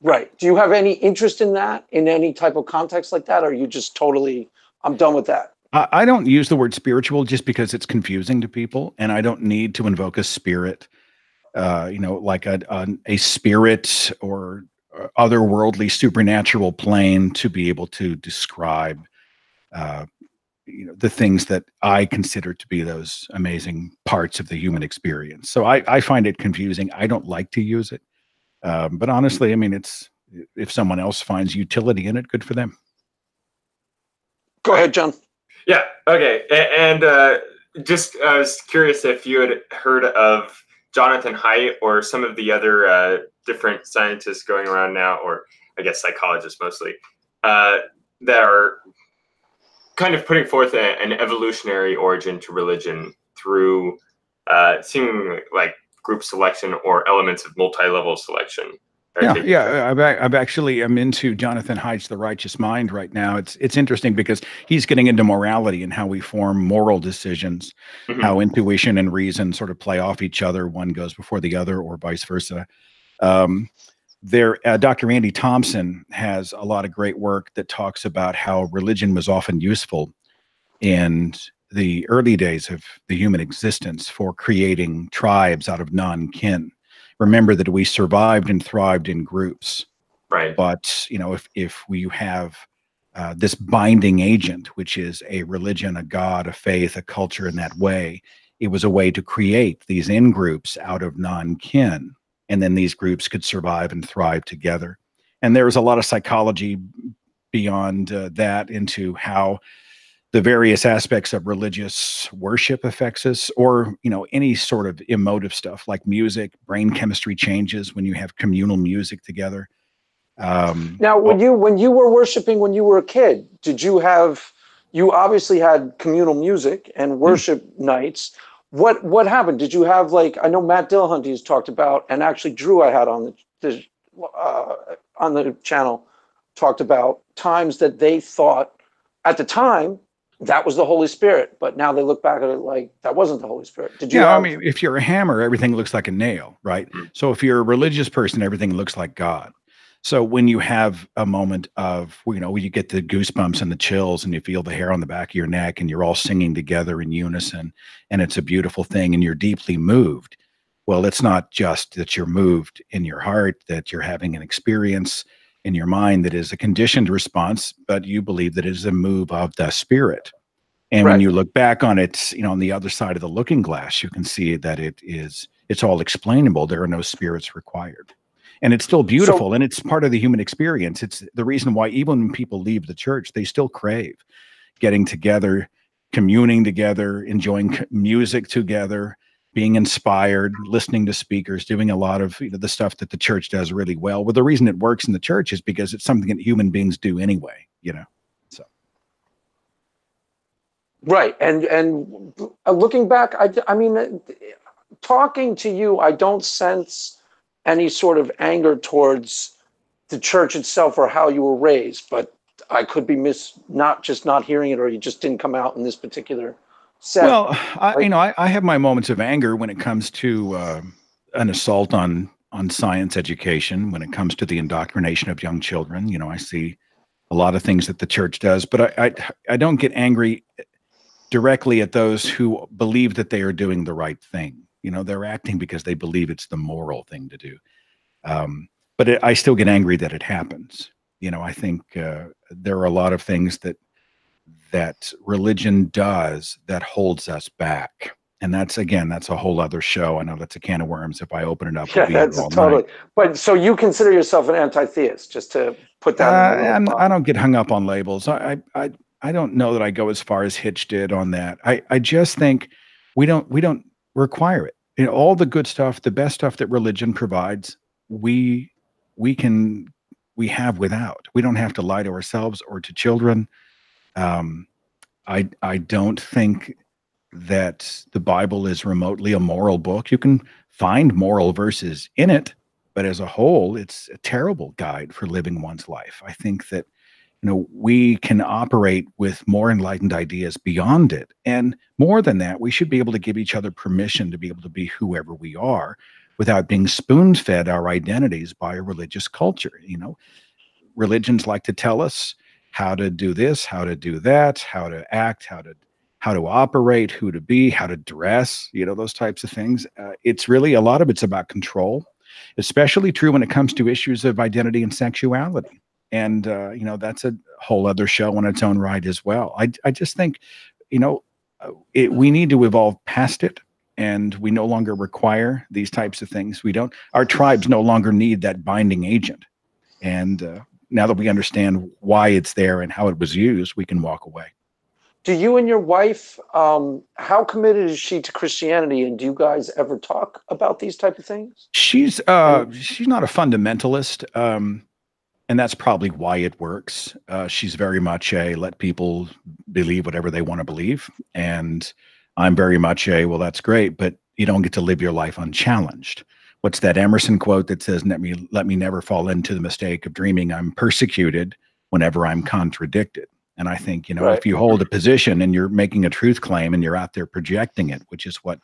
Right. Do you have any interest in that, in any type of context like that? Or are you just totally, I'm done with that? I don't use the word spiritual just because it's confusing to people, and I don't need to invoke a spirit, like a spirit or otherworldly supernatural plane to be able to describe, the things that I consider to be those amazing parts of the human experience. So I find it confusing. I don't like to use it. But honestly, I mean, if someone else finds utility in it, good for them. Go ahead, John. Yeah. Okay. And just I was curious if you had heard of Jonathan Haidt or some of the other different scientists going around now, or I guess psychologists mostly, that are kind of putting forth an evolutionary origin to religion through seemingly like group selection or elements of multi-level selection. I'm into Jonathan Haidt's The Righteous Mind right now. It's interesting because he's getting into morality and how we form moral decisions, how intuition and reason sort of play off each other. One goes before the other, or vice versa. Dr. Andy Thompson has a lot of great work that talks about how religion was often useful in the early days of the human existence for creating tribes out of non-kin. Remember that we survived and thrived in groups. Right. But, if we have this binding agent, which is a religion, a god, a faith, a culture in that way, it was a way to create these in-groups out of non-kin. And then these groups could survive and thrive together. And there was a lot of psychology beyond that into how the various aspects of religious worship affects us, or, any sort of emotive stuff like music. Brain chemistry changes when you have communal music together. Now, when you were worshiping when you were a kid, you obviously had communal music and worship nights. What happened? Did you have, like, I know Matt Dillahunty has talked about, and actually Drew I had on the channel talked about times that they thought at the time that was the Holy Spirit, but now they look back at it like that wasn't the Holy Spirit. Did you? I mean, if you're a hammer, everything looks like a nail, right? So if you're a religious person, everything looks like God. So when you have a moment of, you get the goosebumps and the chills, and you feel the hair on the back of your neck, and you're all singing together in unison, and it's a beautiful thing, and you're deeply moved. Well, it's not just that you're moved in your heart, that you're having an experience in your mind that is a conditioned response, but you believe that it is a move of the spirit. And when you look back on it, on the other side of the looking glass, you can see that it's all explainable. There are no spirits required. And it's still beautiful, and it's part of the human experience. It's the reason why even when people leave the church, they still crave getting together, communing together, enjoying music together, being inspired, listening to speakers, doing a lot of the stuff that the church does really well. Well, the reason it works in the church is because it's something that human beings do anyway, so. Right. And looking back, I mean, talking to you, I don't sense any sort of anger towards the church itself or how you were raised, but I could be not hearing it, or you just didn't come out in this particular set. Well, I have my moments of anger when it comes to an assault on science education when it comes to the indoctrination of young children. You know, I see a lot of things that the church does, but I don't get angry directly at those who believe that they are doing the right thing. You know, they're acting because they believe it's the moral thing to do. But I still get angry that it happens. You know, I think there are a lot of things that religion does that holds us back. And that's a whole other show. I know that's a can of worms. If I open it up, Yeah, we'll be here all totally. night. But so you consider yourself an anti-theist, just to put that in the I don't get hung up on labels. I don't know that I go as far as Hitch did on that. I just think we don't require it. You know, all the good stuff, the best stuff that religion provides, we have without. We don't have to lie to ourselves or to children. I don't think that the Bible is remotely a moral book. You can find moral verses in it, but as a whole, it's a terrible guide for living one's life. I think that, you know, we can operate with more enlightened ideas beyond it. And more than that, we should be able to give each other permission to be able to be whoever we are without being spoon-fed our identities by a religious culture. You know, religions like to tell us how to do this, how to do that, how to act, how to operate, who to be, how to dress, you know, those types of things. It's really, a lot of it's about control, especially true when it comes to issues of identity and sexuality. And, you know, that's a whole other show on its own right as well. I just think, you know, we need to evolve past it, and we no longer require these types of things. Our tribes no longer need that binding agent. And now that we understand why it's there and how it was used, we can walk away. Do you and your wife, how committed is she to Christianity, and do you guys ever talk about these type of things? She's not a fundamentalist, and that's probably why it works. She's very much a let people believe whatever they want to believe, and I'm very much a, well, that's great, but you don't get to live your life unchallenged. What's that Emerson quote that says, let me never fall into the mistake of dreaming I'm persecuted whenever I'm contradicted. And I think, you know, if you hold a position and you're making a truth claim and you're out there projecting it, which is what,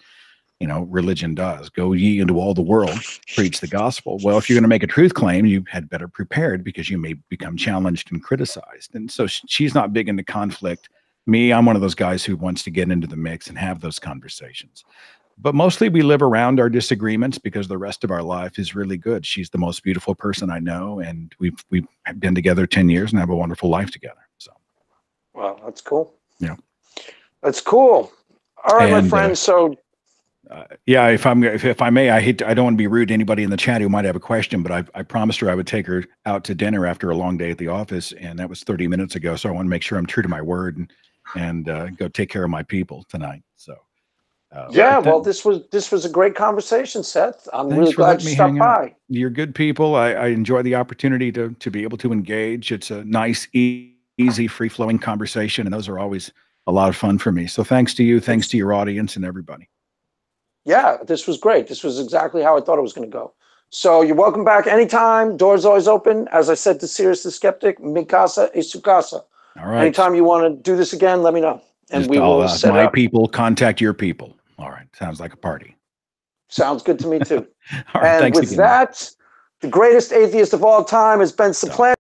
you know, religion does, go ye into all the world, preach the gospel. Well, if you're going to make a truth claim, you had better prepared, because you may become challenged and criticized. And so she's not big into conflict. Me, I'm one of those guys who wants to get into the mix and have those conversations. But mostly we live around our disagreements because the rest of our life is really good. She's the most beautiful person I know, and we've been together 10 years and have a wonderful life together. So, wow, that's cool. Yeah, that's cool. All right, my friend. So, yeah, if I may, I don't want to be rude to anybody in the chat who might have a question, but I promised her I would take her out to dinner after a long day at the office, and that was 30 minutes ago. So I want to make sure I'm true to my word and go take care of my people tonight. So. Yeah, well, this was a great conversation, Seth. I'm really glad you stopped by. You're good people. I enjoy the opportunity to be able to engage. It's a nice, easy, free-flowing conversation, and those are always a lot of fun for me. So thanks to you, thanks to your audience and everybody. Yeah, this was great. This was exactly how I thought it was going to go. So you're welcome back anytime. Doors always open. As I said to Sirius the Skeptic, mi casa es su casa. All right. Anytime you want to do this again, let me know. And Just we will set my up. people contact your people. All right. Sounds like a party. Sounds good to me too. All right. And thanks with again. that, the greatest atheist of all time has been supplanted.